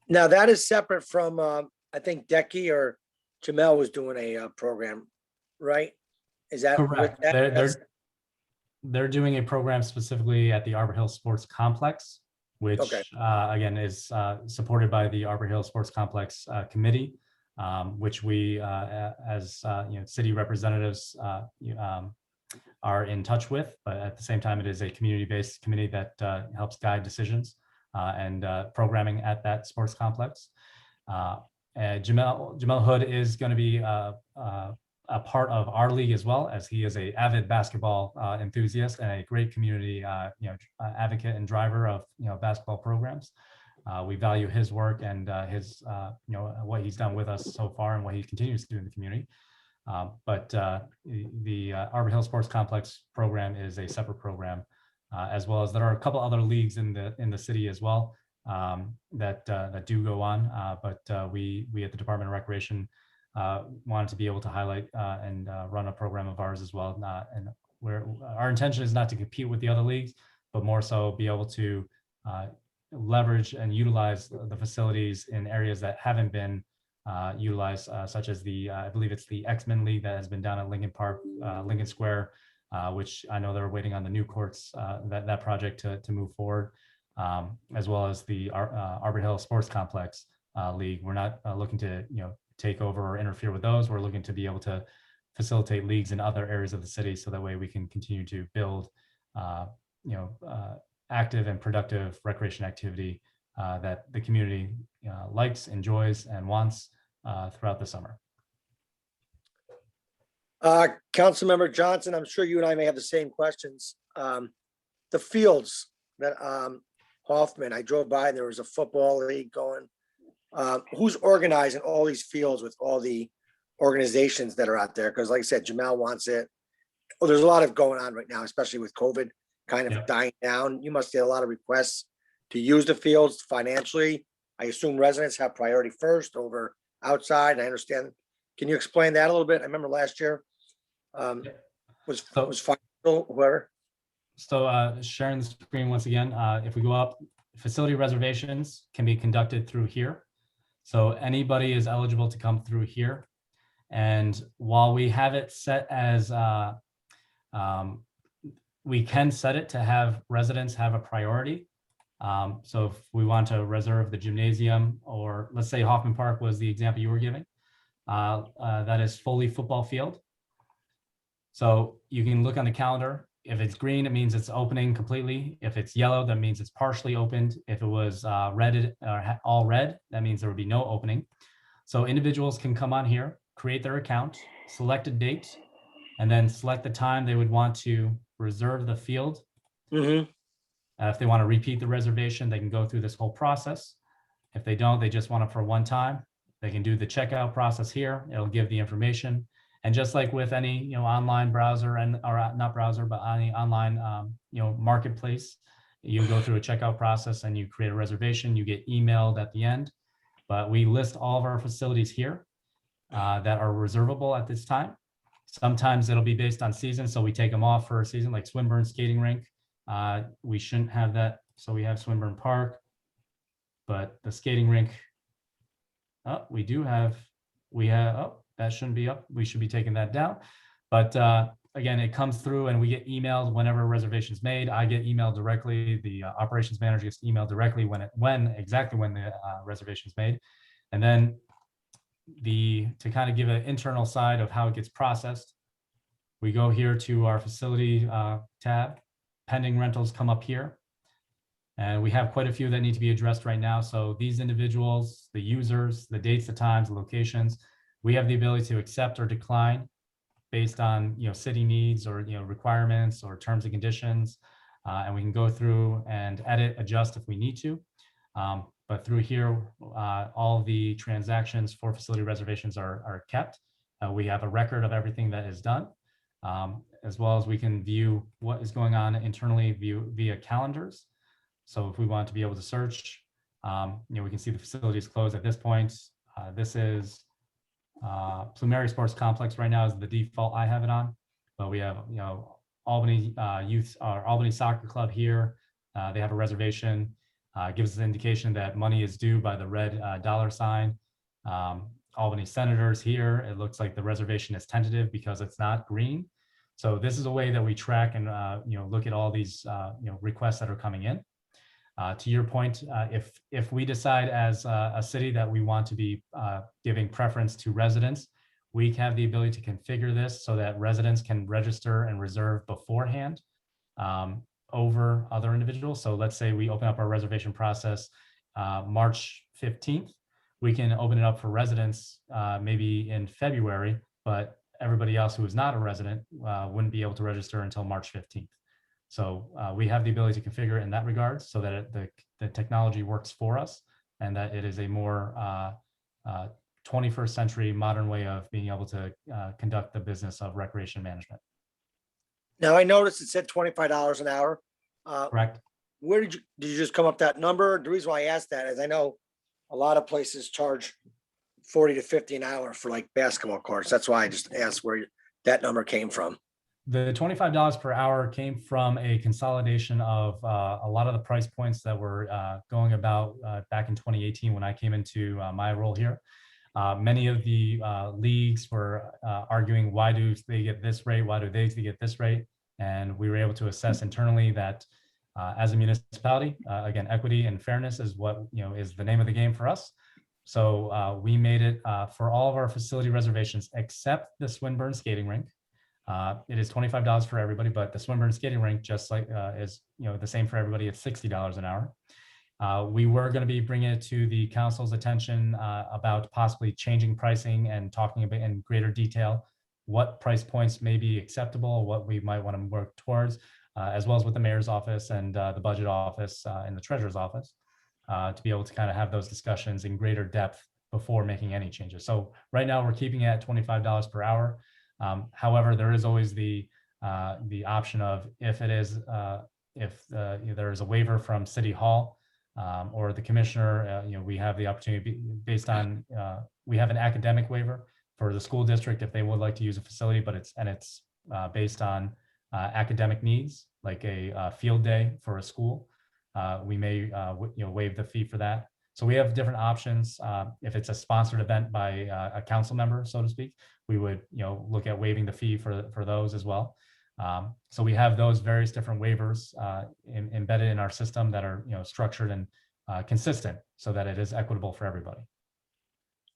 Now that is separate from, I think Decky or Jamel was doing a program, right? Is that Correct? They're doing a program specifically at the Arbor Hills Sports Complex, which Okay. Again is supported by the Arbor Hills Sports Complex Committee, which we as city representatives are in touch with, but at the same time it is a community-based committee that helps guide decisions and programming at that sports complex. Jamel Hood is going to be a part of our league as well, as he is an avid basketball enthusiast and a great community advocate and driver of basketball programs. We value his work and his what he's done with us so far and what he continues to do in the community. But the Arbor Hill Sports Complex program is a separate program, as well as there are a couple other leagues in the city as well that do go on. But we at the Department of Recreation wanted to be able to highlight and run a program of ours as well. And where our intention is not to compete with the other leagues, but more so be able to leverage and utilize the facilities in areas that haven't been utilized, such as I believe it's the X-Men League that has been down at Lincoln Park, Lincoln Square, which I know they're waiting on the new courts, that project to move forward, as well as the Arbor Hill Sports Complex League. We're not looking to take over or interfere with those. We're looking to be able to facilitate leagues in other areas of the city, so that way we can continue to build active and productive recreation activity that the community likes, enjoys, and wants throughout the summer. Councilmember Johnson, I'm sure you and I may have the same questions. The fields that Hoffman, I drove by, there was a football league going. Who's organizing all these fields with all the organizations that are out there? Because like I said, Jamel wants it. Well, there's a lot of going on right now, especially with COVID kind of dying down. You must get a lot of requests to use the fields financially. I assume residents have priority first over outside. I understand. Can you explain that a little bit? I remember last year was financial, whoever. So sharing the screen once again, if we go up, facility reservations can be conducted through here. So anybody is eligible to come through here. And while we have it set as, we can set it to have residents have a priority. So if we want to reserve the gymnasium, or let's say Hoffman Park was the example you were giving, that is fully football field. So you can look on the calendar. If it's green, it means it's opening completely. If it's yellow, that means it's partially opened. If it was red or all red, that means there would be no opening. So individuals can come on here, create their account, select a date, and then select the time they would want to reserve the field. If they want to repeat the reservation, they can go through this whole process. If they don't, they just want it for one time, they can do the checkout process here. It'll give the information. And just like with any online browser or not browser, but any online marketplace, you go through a checkout process and you create a reservation, you get emailed at the end. But we list all of our facilities here that are reservable at this time. Sometimes it'll be based on season, so we take them off for a season, like Swinburne Skating Rink. We shouldn't have that, so we have Swinburne Park, but the skating rink, that shouldn't be up. We should be taking that down. But again, it comes through and we get emailed whenever a reservation is made. I get emailed directly. The operations manager gets emailed directly exactly when the reservation is made. And then to kind of give an internal side of how it gets processed, we go here to our facility tab. Pending rentals come up here. And we have quite a few that need to be addressed right now. So these individuals, the users, the dates, the times, the locations, we have the ability to accept or decline based on city needs or requirements or terms and conditions. And we can go through and edit, adjust if we need to. But through here, all the transactions for facility reservations are kept. We have a record of everything that is done, as well as we can view what is going on internally via calendars. So if we want to be able to search, we can see the facilities closed at this point. This is Plumeri Sports Complex right now is the default I have it on, but we have Albany Youth or Albany Soccer Club here. They have a reservation. Gives us an indication that money is due by the red dollar sign. Albany Senators here. It looks like the reservation is tentative because it's not green. So this is a way that we track and look at all these requests that are coming in. To your point, if we decide as a city that we want to be giving preference to residents, we have the ability to configure this so that residents can register and reserve beforehand over other individuals. So let's say we open up our reservation process March 15th. We can open it up for residents maybe in February, but everybody else who is not a resident wouldn't be able to register until March 15th. So we have the ability to configure it in that regard so that the technology works for us and that it is a more 21st century modern way of being able to conduct the business of recreation management. Now I noticed it said $25 an hour. Correct. Where did you just come up that number? The reason why I asked that is I know a lot of places charge 40 to 50 an hour for like basketball courts. That's why I just asked where that number came from. The $25 per hour came from a consolidation of a lot of the price points that were going about back in 2018 when I came into my role here. Many of the leagues were arguing, why do they get this rate? Why do they get this rate? And we were able to assess internally that as a municipality, again, equity and fairness is what is the name of the game for us. So we made it for all of our facility reservations except the Swinburne Skating Rink. It is $25 for everybody, but the Swinburne Skating Rink just like is the same for everybody. It's $60 an hour. We were going to be bringing it to the council's attention about possibly changing pricing and talking about in greater detail what price points may be acceptable, what we might want to work towards, as well as with the mayor's office and the budget office and the treasurer's office to be able to kind of have those discussions in greater depth before making any changes. So right now we're keeping it at $25 per hour. However, there is always the option of if there is a waiver from City Hall or the commissioner, we have the opportunity based on we have an academic waiver for the school district if they would like to use a facility, but it's based on academic needs, like a field day for a school. We may waive the fee for that. So we have different options. If it's a sponsored event by a council member, so to speak, we would look at waiving the fee for those as well. So we have those various different waivers embedded in our system that are structured and consistent so that it is equitable for everybody.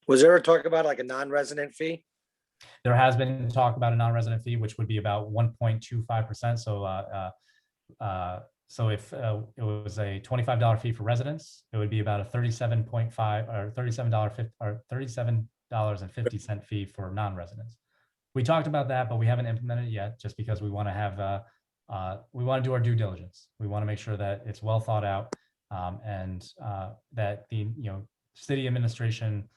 Was there a talk about like a non-resident fee? There has been talk about a non-resident fee, which would be about 1.25%. So if it was a $25 fee for residents, it would be about a $37.5 or $37.50 fee for non-residents. We talked about that, but we haven't implemented it yet, just because we want to have we want to do our due diligence. We want to make sure that it's well thought out, and that the city administration,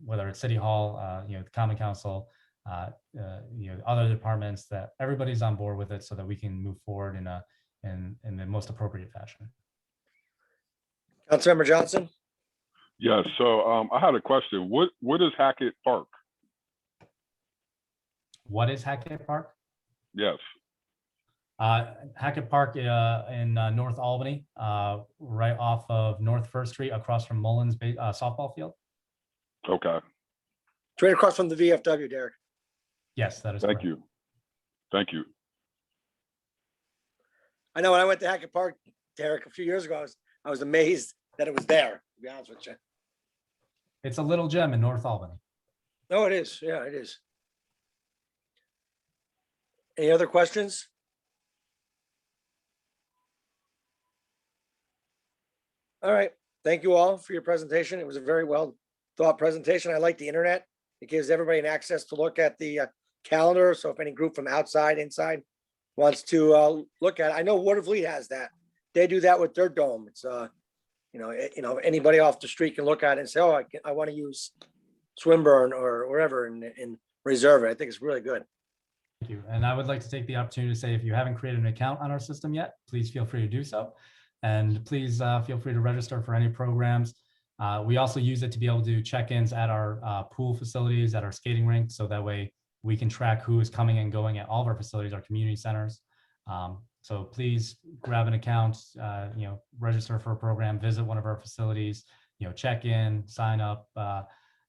whether it's City Hall, the Common Council, other departments, that everybody's on board with it, so that we can move forward in the most appropriate fashion. Councilmember Johnson? Yes, so I had a question. What is Hackett Park? What is Hackett Park? Yes. Hackett Park in North Albany, right off of North First Street, across from Mullins softball field. Okay. It's right across from the VFW, Derek. Yes, that is Thank correct. you. Thank you. I know when I went to Hackett Park, Derek, a few years ago, I was amazed that it was there, to be honest with you. It's a little gem in North Albany. No, it is. Yeah, it is. Any other questions? All right. Thank you all for your presentation. It was a very well thought presentation. I like the internet. It gives everybody an access to look at the calendar. So if any group from outside, inside wants to look at it, I know Ward of Lee has that. They do that with their dome. It's anybody off the street can look at it and say, oh, I want to use Swinburne or wherever and reserve it. I think it's really good. Thank you. And I would like to take the opportunity to say, if you haven't created an account on our system yet, please feel free to do so. And please feel free to register for any programs. We also use it to be able to do check-ins at our pool facilities, at our skating rink, so that way we can track who is coming and going at all of our facilities, our community centers. So please grab an account, register for a program, visit one of our facilities, check in, sign up,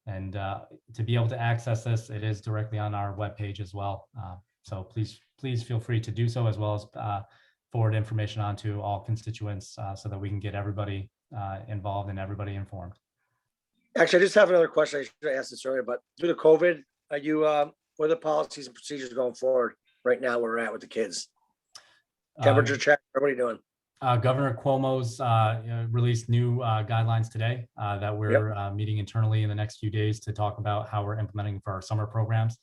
and to be able to access this, it is directly on our webpage as well. So please feel free to do so, as well as forward information on to all constituents, so that we can get everybody involved and everybody informed. Actually, I just have another question. I should have asked this earlier, but due to COVID, are you, what are the policies and procedures going forward right now where we're at with the kids? Temperature check, what are you doing? Governor Cuomo's released new guidelines today that we're meeting internally in the next few days to talk about how we're implementing for our summer programs.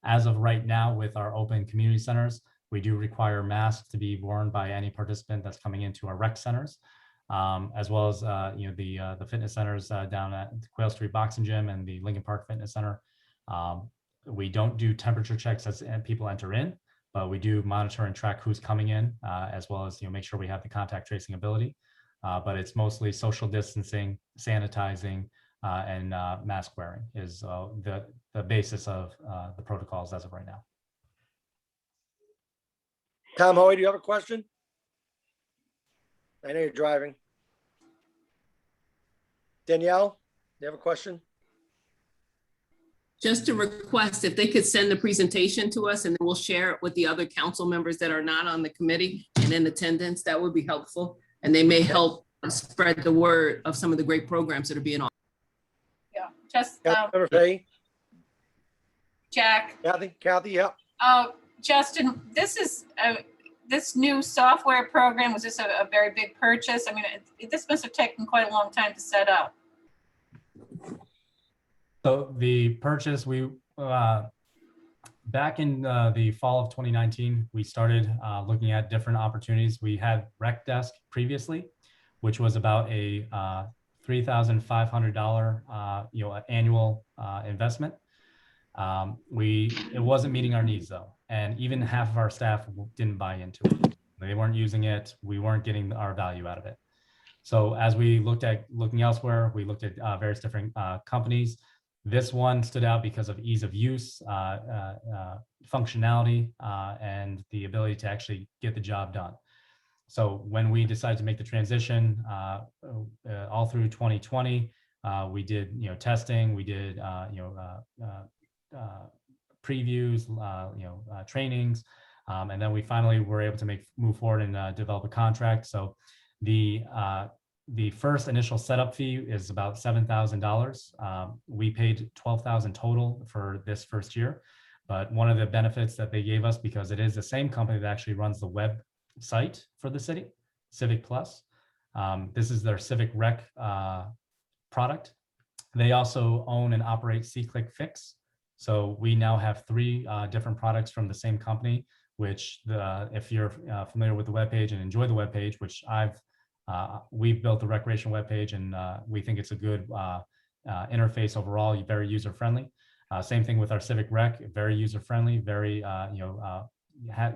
As of right now, with our open community centers, we do require masks to be worn by any participant that's coming into our rec centers, as well as the fitness centers down at the Quail Street Boxing Gym and the Lincoln Park Fitness Center. We don't do temperature checks as people enter in, but we do monitor and track who's coming in, as well as make sure we have the contact tracing ability. But it's mostly social distancing, sanitizing, and mask wearing is the basis of the protocols as of right now. Tom Hoy, do you have a question? I know you're driving. Danielle, do you have a question? Just a request, if they could send the presentation to us and then we'll share it with the other council members that are not on the committee and in attendance, that would be helpful. And they may help spread the word of some of the great programs that are being offered. Yeah, just Councilmember Fahey? Jack. Kathy, yeah. Justin, this new software program, was this a very big purchase? I mean, this must have taken quite a long time to set up. So the purchase, we back in the fall of 2019, we started looking at different opportunities. We had Rec Desk previously, which was about a $3,500 annual investment. It wasn't meeting our needs though, and even half of our staff didn't buy into it. They weren't using it. We weren't getting our value out of it. So as we looked at looking elsewhere, we looked at various different companies. This one stood out because of ease of use, functionality, and the ability to actually get the job done. So when we decided to make the transition all through 2020, we did testing, we did previews, trainings, and then we finally were able to move forward and develop a contract. So the The first initial setup fee is about $7,000. We paid $12,000 total for this first year. But one of the benefits that they gave us, because it is the same company that actually runs the website for the city, Civic Plus. This is their Civic Rec product. They also own and operate C-Click Fix. So we now have 3 different products from the same company, which if you're familiar with the webpage and enjoy the webpage, which we've built the recreation webpage, and we think it's a good interface overall, very user-friendly. Same thing with our Civic Rec, very user-friendly, very,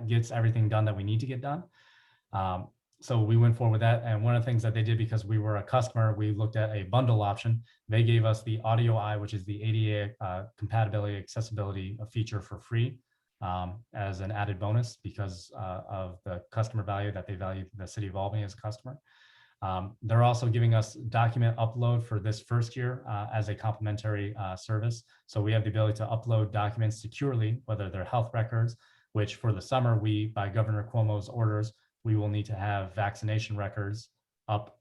gets everything done that we need to get done. So we went forward with that. And one of the things that they did, because we were a customer, we looked at a bundle option. They gave us the Audio Eye, which is the ADA compatibility accessibility feature for free as an added bonus because of the customer value that they value the city of Albany as a customer. They're also giving us document upload for this first year as a complimentary service. So we have the ability to upload documents securely, whether they're health records, which for the summer, by Governor Cuomo's orders, we will need to have vaccination records up,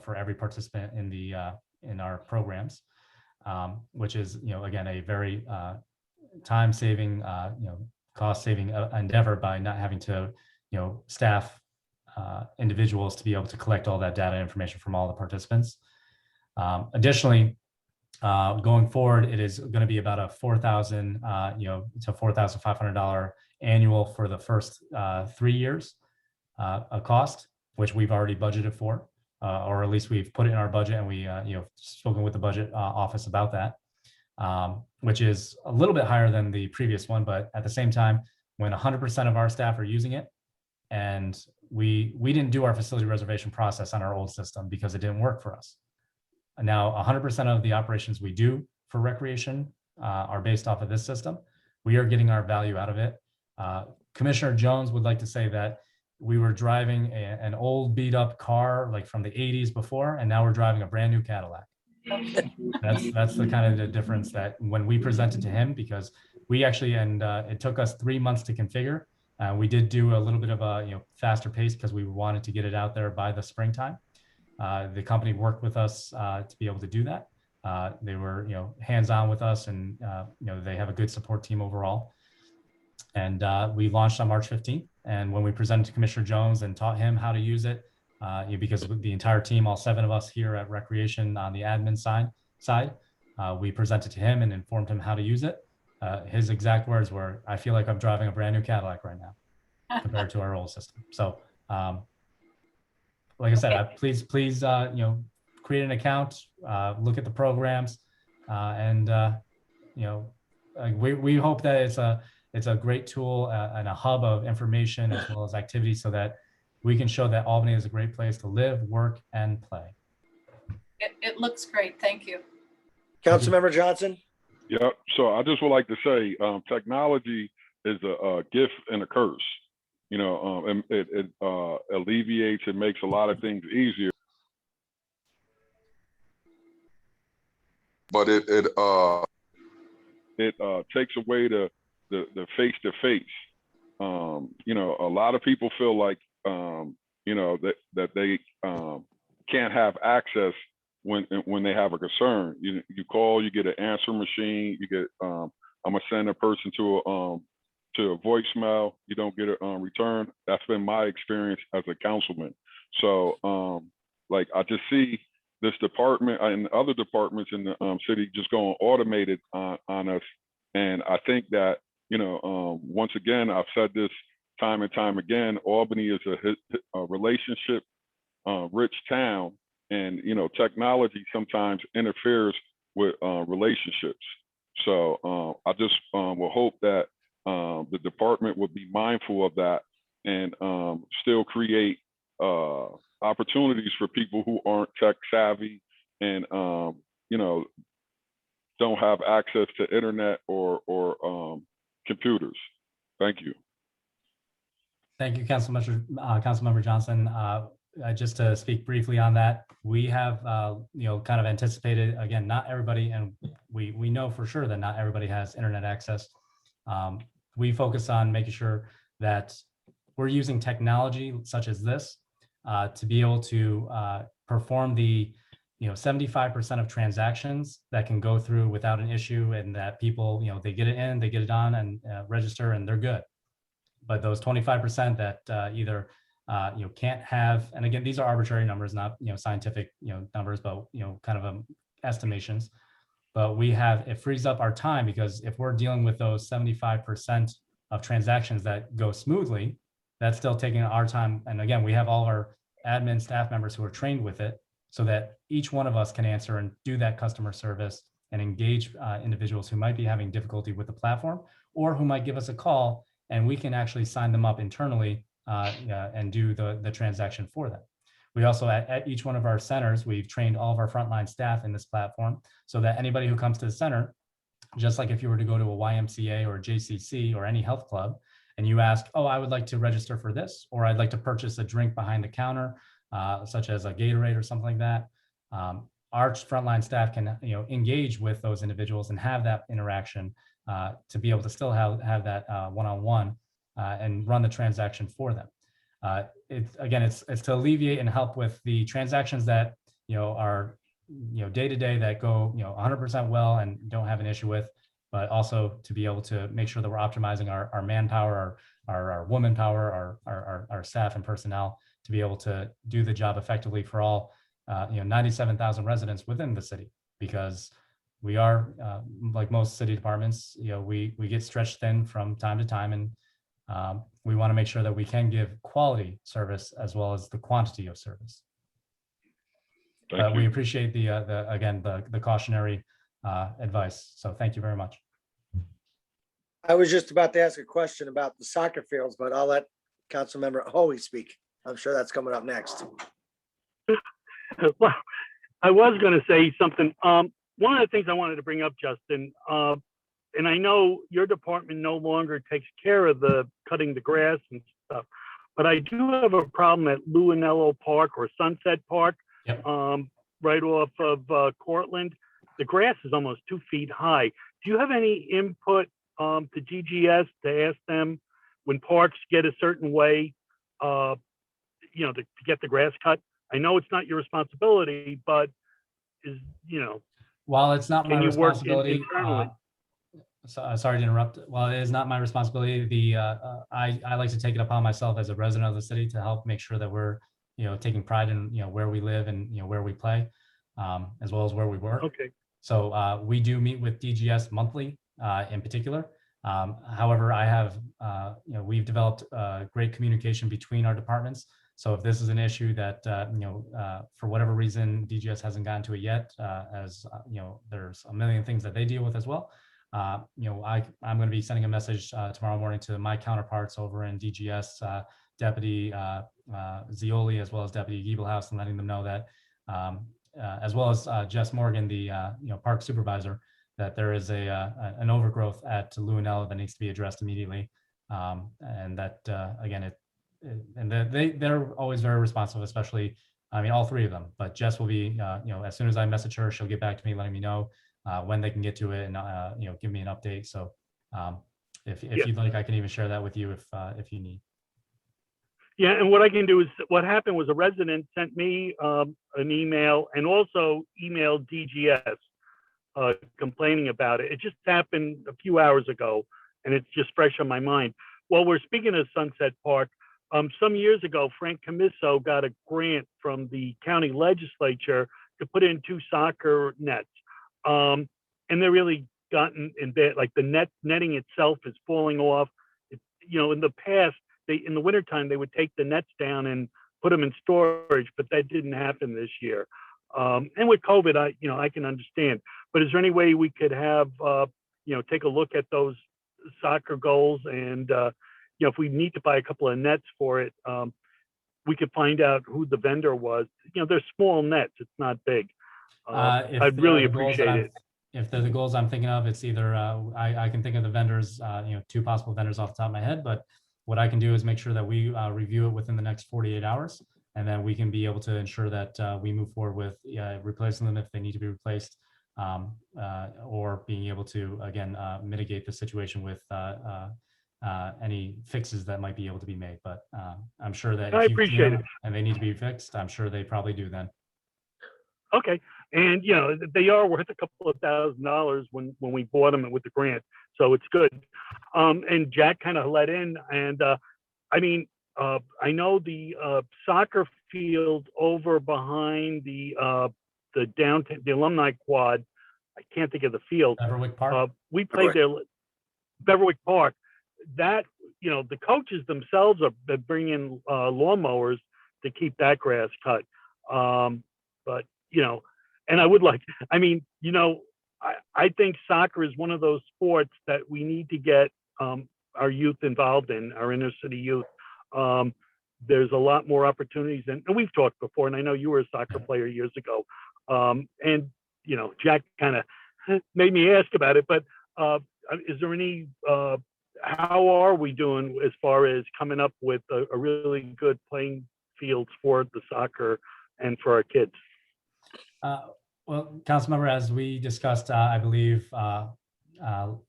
for every participant in our programs, which is, again, a very time-saving, cost-saving endeavor by not having to, staff individuals to be able to collect all that data information from all the participants. Additionally, going forward, it is going to be about a $4,000, to $4,500 annual for the first 3 years. A cost, which we've already budgeted for, or at least we've put it in our budget, and we, spoken with the budget office about that, which is a little bit higher than the previous one. But at the same time, when 100% of our staff are using it, and we didn't do our facility reservation process on our old system because it didn't work for us. And now 100% of the operations we do for recreation are based off of this system. We are getting our value out of it. Commissioner Jones would like to say that we were driving an old beat up car like from the 80s before, and now we're driving a brand new Cadillac. That's the kind of the difference that when we presented to him, because we actually, and it took us 3 months to configure. We did do a little bit of a faster pace because we wanted to get it out there by the springtime. The company worked with us to be able to do that. They were hands-on with us, and they have a good support team overall. And we launched on March 15th. And when we presented to Commissioner Jones and taught him how to use it, because the entire team, all 7 of us here at Recreation on the admin side, we presented to him and informed him how to use it. His exact words were, "I feel like I'm driving a brand new Cadillac right now compared to our old system." So, like I said, please, create an account, look at the programs, and we hope that it's a great tool and a hub of information as well as activity, so that we can show that Albany is a great place to live, work, and play. It looks great. Thank you. Councilmember Johnson. Yeah, so I just would like to say technology is a gift and a curse. It alleviates, it makes a lot of things easier. But it takes away the face-to-face. A lot of people feel like that they can't have access when they have a concern. You call, you get an answer machine, you get I'm gonna send a person to a voicemail, you don't get a return. That's been my experience as a councilman. So like I just see this department and other departments in the city just going automated on us. And I think that, once again, I've said this time and time again, Albany is a relationship rich town, and technology sometimes interferes with relationships. So I just will hope that the department would be mindful of that and still create opportunities for people who aren't tech savvy and don't have access to internet or computers. Thank you. Thank you, Councilmember Johnson. Just to speak briefly on that, we have kind of anticipated, again, not everybody, and we know for sure that not everybody has internet access. We focus on making sure that we're using technology such as this to be able to perform the 75% of transactions that can go through without an issue, and that people, they get it in, they get it on and register and they're good. But those 25% that either can't have, and again, these are arbitrary numbers, not scientific numbers, but kind of estimations. But it frees up our time, because if we're dealing with those 75% of transactions that go smoothly, that's still taking our time. And again, we have all our admin staff members who are trained with it, so that each one of us can answer and do that customer service and engage individuals who might be having difficulty with the platform, or who might give us a call, and we can actually sign them up internally and do the transaction for them. We also, at each one of our centers, we've trained all of our frontline staff in this platform, so that anybody who comes to the center, just like if you were to go to a YMCA or a JCC or any health club, and you ask, oh, I would like to register for this, or I'd like to purchase a drink behind the counter, such as a Gatorade or something like that, our frontline staff can engage with those individuals and have that interaction to be able to still have that one-on-one and run the transaction for them. It's to alleviate and help with the transactions that are day to day, that go 100% well and don't have an issue with, but also to be able to make sure that we're optimizing our manpower, our woman power, our staff and personnel, to be able to do the job effectively for all 97,000 residents within the city. Because we are like most city departments, we get stretched thin from time to time, and we want to make sure that we can give quality service as well as the quantity of service. We appreciate the cautionary advice. So thank you very much. I was just about to ask a question about the soccer fields, but I'll let Councilmember Hoey speak. I'm sure that's coming up next. Well, I was going to say something. One of the things I wanted to bring up, Justin, and I know your department no longer takes care of the cutting the grass and stuff, but I do have a problem at Luanello Park or Sunset Park, Yep. Right off of Cortland. The grass is almost 2 feet high. Do you have any input to GGS to ask them, when parks get a certain way, to get the grass cut? I know it's not your responsibility, but while it's not my responsibility, internally? Sorry to interrupt. While it is not my responsibility, I like to take it upon myself as a resident of the city to help make sure that we're taking pride in where we live and where we play, as well as where we work. Okay. So we do meet with DGS monthly in particular. However, I have we've developed great communication between our departments. So if this is an issue that for whatever reason DGS hasn't gotten to it yet, as there's a million things that they deal with as well. I'm going to be sending a message tomorrow morning to my counterparts over in DGS, Deputy Zioli, as well as Deputy Giebelhaus, and letting them know that, as well as Jess Morgan, the park supervisor, that there is an overgrowth at Luanello that needs to be addressed immediately, and that again, they're always very responsive, especially, all three of them. But Jess will be, as soon as I message her, she'll get back to me, letting me know when they can get to it, and give me an update. So if you'd like, I can even share that with you if you need. Yeah, and what I can do is, what happened was a resident sent me an email and also emailed DGS complaining about it. It just happened a few hours ago, and it's just fresh on my mind. Well, we're speaking of Sunset Park. Some years ago, Frank Camiso got a grant from the county legislature to put in 2 soccer nets. And they're really gotten in bed, like the netting itself is falling off. In the past, in the wintertime, they would take the nets down and put them in storage, but that didn't happen this year. And with COVID, I can understand. But is there any way we could have, take a look at those soccer goals, and if we need to buy a couple of nets for it, we could find out who the vendor was. They're small nets; it's not big. I'd really appreciate it. If they're the goals I'm thinking of, it's either I can think of the vendors, 2 possible vendors off the top of my head, but what I can do is make sure that we review it within the next 48 hours, and then we can be able to ensure that we move forward with replacing them if they need to be replaced, or being able to, again, mitigate the situation with any fixes that might be able to be made. But I'm sure that I if you appreciate can it. and they need to be fixed, I'm sure they probably do then. Okay, and you know they are worth a couple of $1,000s when we bought them with the grant, so it's good. And Jack kind of let in, and I mean, I know the soccer field over behind the downtown, the alumni quad. I can't think of the field. Everwick Park. We played there, Beverwick Park. That, you know, the coaches themselves are bringing lawnmowers to keep that grass cut. But you know, and I would like, I mean, you know, I think soccer is one of those sports that we need to get our youth involved in, our inner city youth. There's a lot more opportunities, and we've talked before, and I know you were a soccer player years ago. And you know, Jack kind of made me ask about it, but is there any, how are we doing as far as coming up with a really good playing fields for the soccer and for our kids? Well, Councilmember, as we discussed, I believe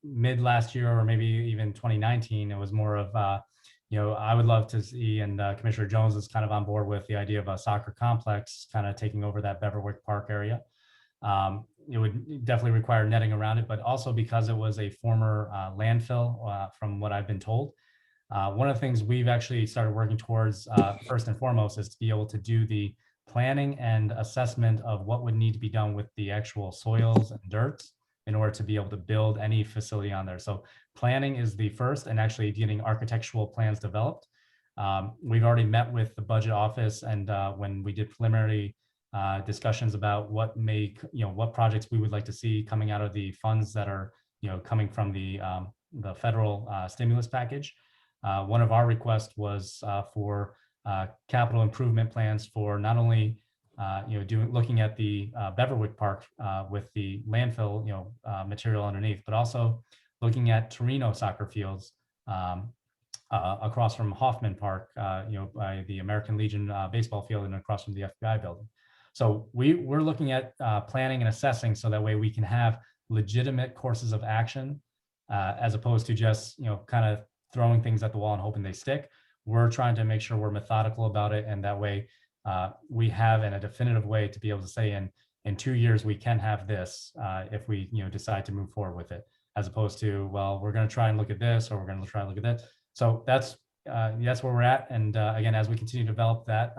mid last year or maybe even 2019, it was more of, you know, I would love to see, and Commissioner Jones is kind of on board with the idea of a soccer complex kind of taking over that Beverwick Park area. It would definitely require netting around it, but also because it was a former landfill, from what I've been told. One of the things we've actually started working towards, first and foremost, is to be able to do the planning and assessment of what would need to be done with the actual soils and dirt in order to be able to build any facility on there. So planning is the first, and actually getting architectural plans developed. We've already met with the budget office, and when we did preliminary discussions about what what projects we would like to see coming out of the funds that are, you know, coming from the federal stimulus package. One of our requests was for capital improvement plans for not only looking at the Beverwick Park with the landfill material underneath, but also looking at Torino soccer fields across from Hoffman Park, by the American Legion baseball field and across from the FBI building. So we're looking at planning and assessing so that way we can have legitimate courses of action as opposed to just kind of throwing things at the wall and hoping they stick. We're trying to make sure we're methodical about it, and that way we have in a definitive way to be able to say in 2 years we can have this if we decide to move forward with it, as opposed to, well, we're going to try and look at this, or we're going to try and look at that. So that's where we're at. And again, as we continue to develop that,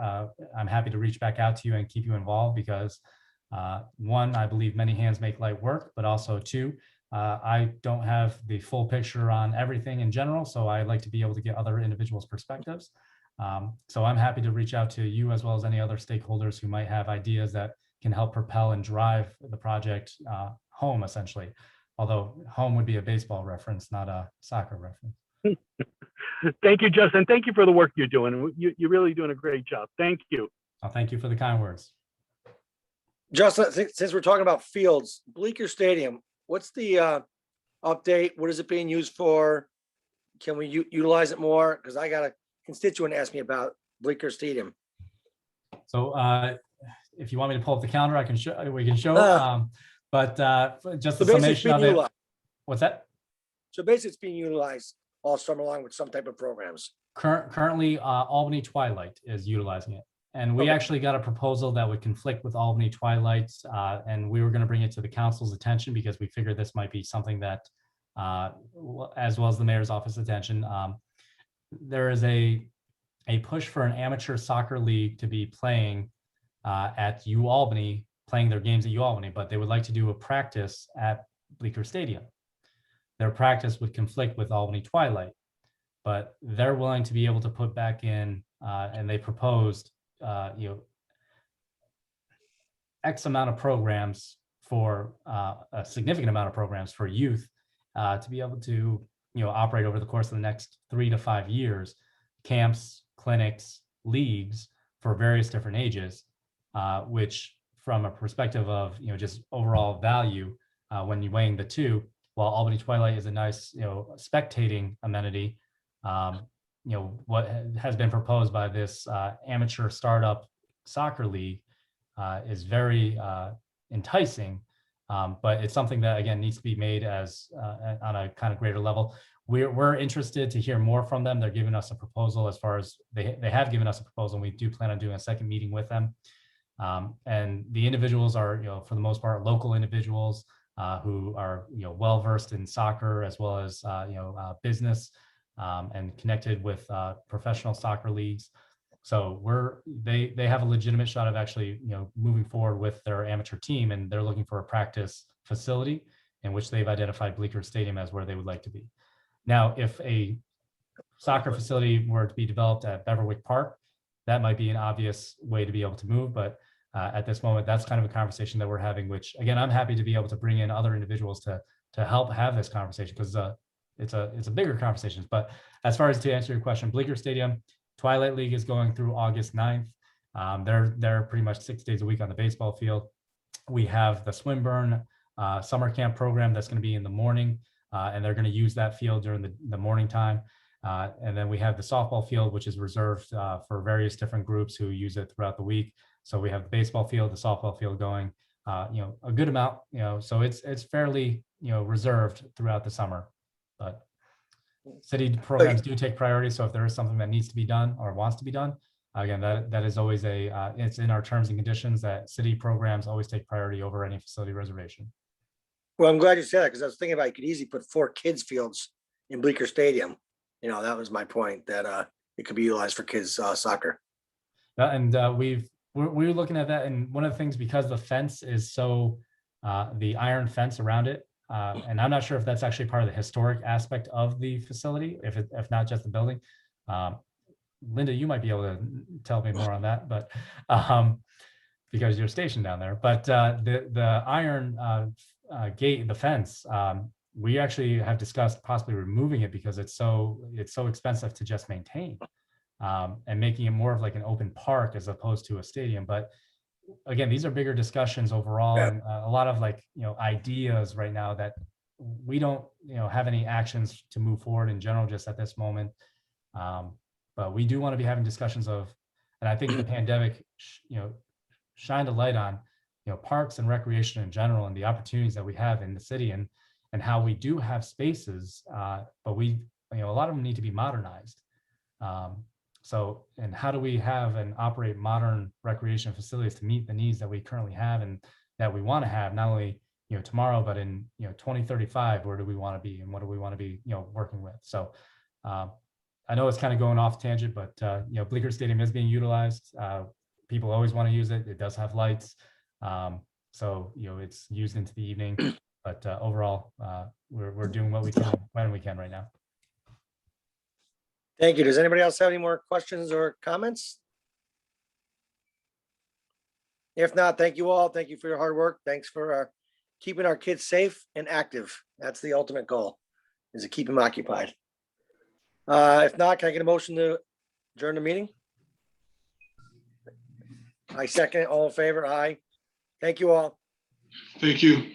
I'm happy to reach back out to you and keep you involved, because one, I believe many hands make light work, but also two, I don't have the full picture on everything in general. So I like to be able to get other individuals' perspectives. So I'm happy to reach out to you as well as any other stakeholders who might have ideas that can help propel and drive the project home, essentially. Although home would be a baseball reference, not a soccer reference. Thank you, Justin. Thank you for the work you're doing. You're really doing a great job. Thank you. Well, thank you for the kind words. Justin, since we're talking about fields, Bleecker Stadium, what's the update? What is it being used for? Can we utilize it more? Because I got a constituent ask me about Bleecker Stadium. So if you want me to pull up the calendar, I can show. We can show. But just the summation of it. What's that? So basically, it's being utilized all summer long with some type of programs. Currently, Albany Twilight is utilizing it. And we actually got a proposal that would conflict with Albany Twilight, and we were going to bring it to the council's attention because we figured this might be something that, as well as the mayor's office attention, there is a push for an amateur soccer league to be playing at UAlbany, playing their games at UAlbany, but they would like to do a practice at Bleecker Stadium. Their practice would conflict with Albany Twilight, but they're willing to be able to put back in, and they proposed X amount of programs for a significant amount of programs for youth to be able to operate over the course of the next 3 to 5 years, camps, clinics, leagues for various different ages, which from a perspective of just overall value, when you're weighing the two, while Albany Twilight is a nice spectating amenity, what has been proposed by this amateur startup soccer league is very enticing, but it's something that again needs to be made as on a kind of greater level. We're interested to hear more from them. They're giving us a proposal as far as they have given us a proposal, and we do plan on doing a second meeting with them. And the individuals are, for the most part, local individuals who are, well-versed in soccer as well as, business and connected with professional soccer leagues. So they have a legitimate shot of actually, moving forward with their amateur team, and they're looking for a practice facility in which they've identified Bleecker Stadium as where they would like to be. Now, if a soccer facility were to be developed at Beverwick Park, that might be an obvious way to be able to move. But at this moment, that's kind of a conversation that we're having, which again, I'm happy to be able to bring in other individuals to help have this conversation, because it's a bigger conversation. But as far as to answer your question, Bleecker Stadium, Twilight League is going through August 9th. They're pretty much 6 days a week on the baseball field. We have the Swinburne summer camp program that's going to be in the morning, and they're going to use that field during the morning time. And then we have the softball field, which is reserved for various different groups who use it throughout the week. So we have the baseball field, the softball field going, a good amount, so it's fairly, reserved throughout the summer. But city programs do take priority. So if there is something that needs to be done or wants to be done, again, that is always it's in our terms and conditions that city programs always take priority over any facility reservation. Well, I'm glad you said that, because I was thinking about, you could easily put 4 kids fields in Bleecker Stadium. That was my point, that it could be utilized for kids soccer. And we're looking at that. And one of the things, because the fence is so, the iron fence around it, and I'm not sure if that's actually part of the historic aspect of the facility, if not just the building. Linda, you might be able to tell me more on that, but because you're stationed down there. But the iron gate, the fence, we actually have discussed possibly removing it because it's so expensive to just maintain, and making it more of like an open park as opposed to a stadium. But again, these are bigger discussions overall, and a lot of ideas right now that we don't have any actions to move forward in general just at this moment. But we do want to be having discussions of, and I think the pandemic shined a light on parks and recreation in general, and the opportunities that we have in the city, and how we do have spaces, but we a lot of them need to be modernized. So, and how do we have and operate modern recreation facilities to meet the needs that we currently have and that we want to have, not only tomorrow, but in 2035, where do we want to be and what do we want to be working with? So I know it's kind of going off tangent, but Bleecker Stadium is being utilized. People always want to use it. It does have lights, so it's used into the evening. But overall, we're doing what we can when we can right now. Thank you. Does anybody else have any more questions or comments? If not, thank you all. Thank you for your hard work. Thanks for keeping our kids safe and active. That's the ultimate goal, is to keep them occupied. If not, can I get a motion to adjourn the meeting? I second it. All in favor? Aye. Thank you all. Thank you.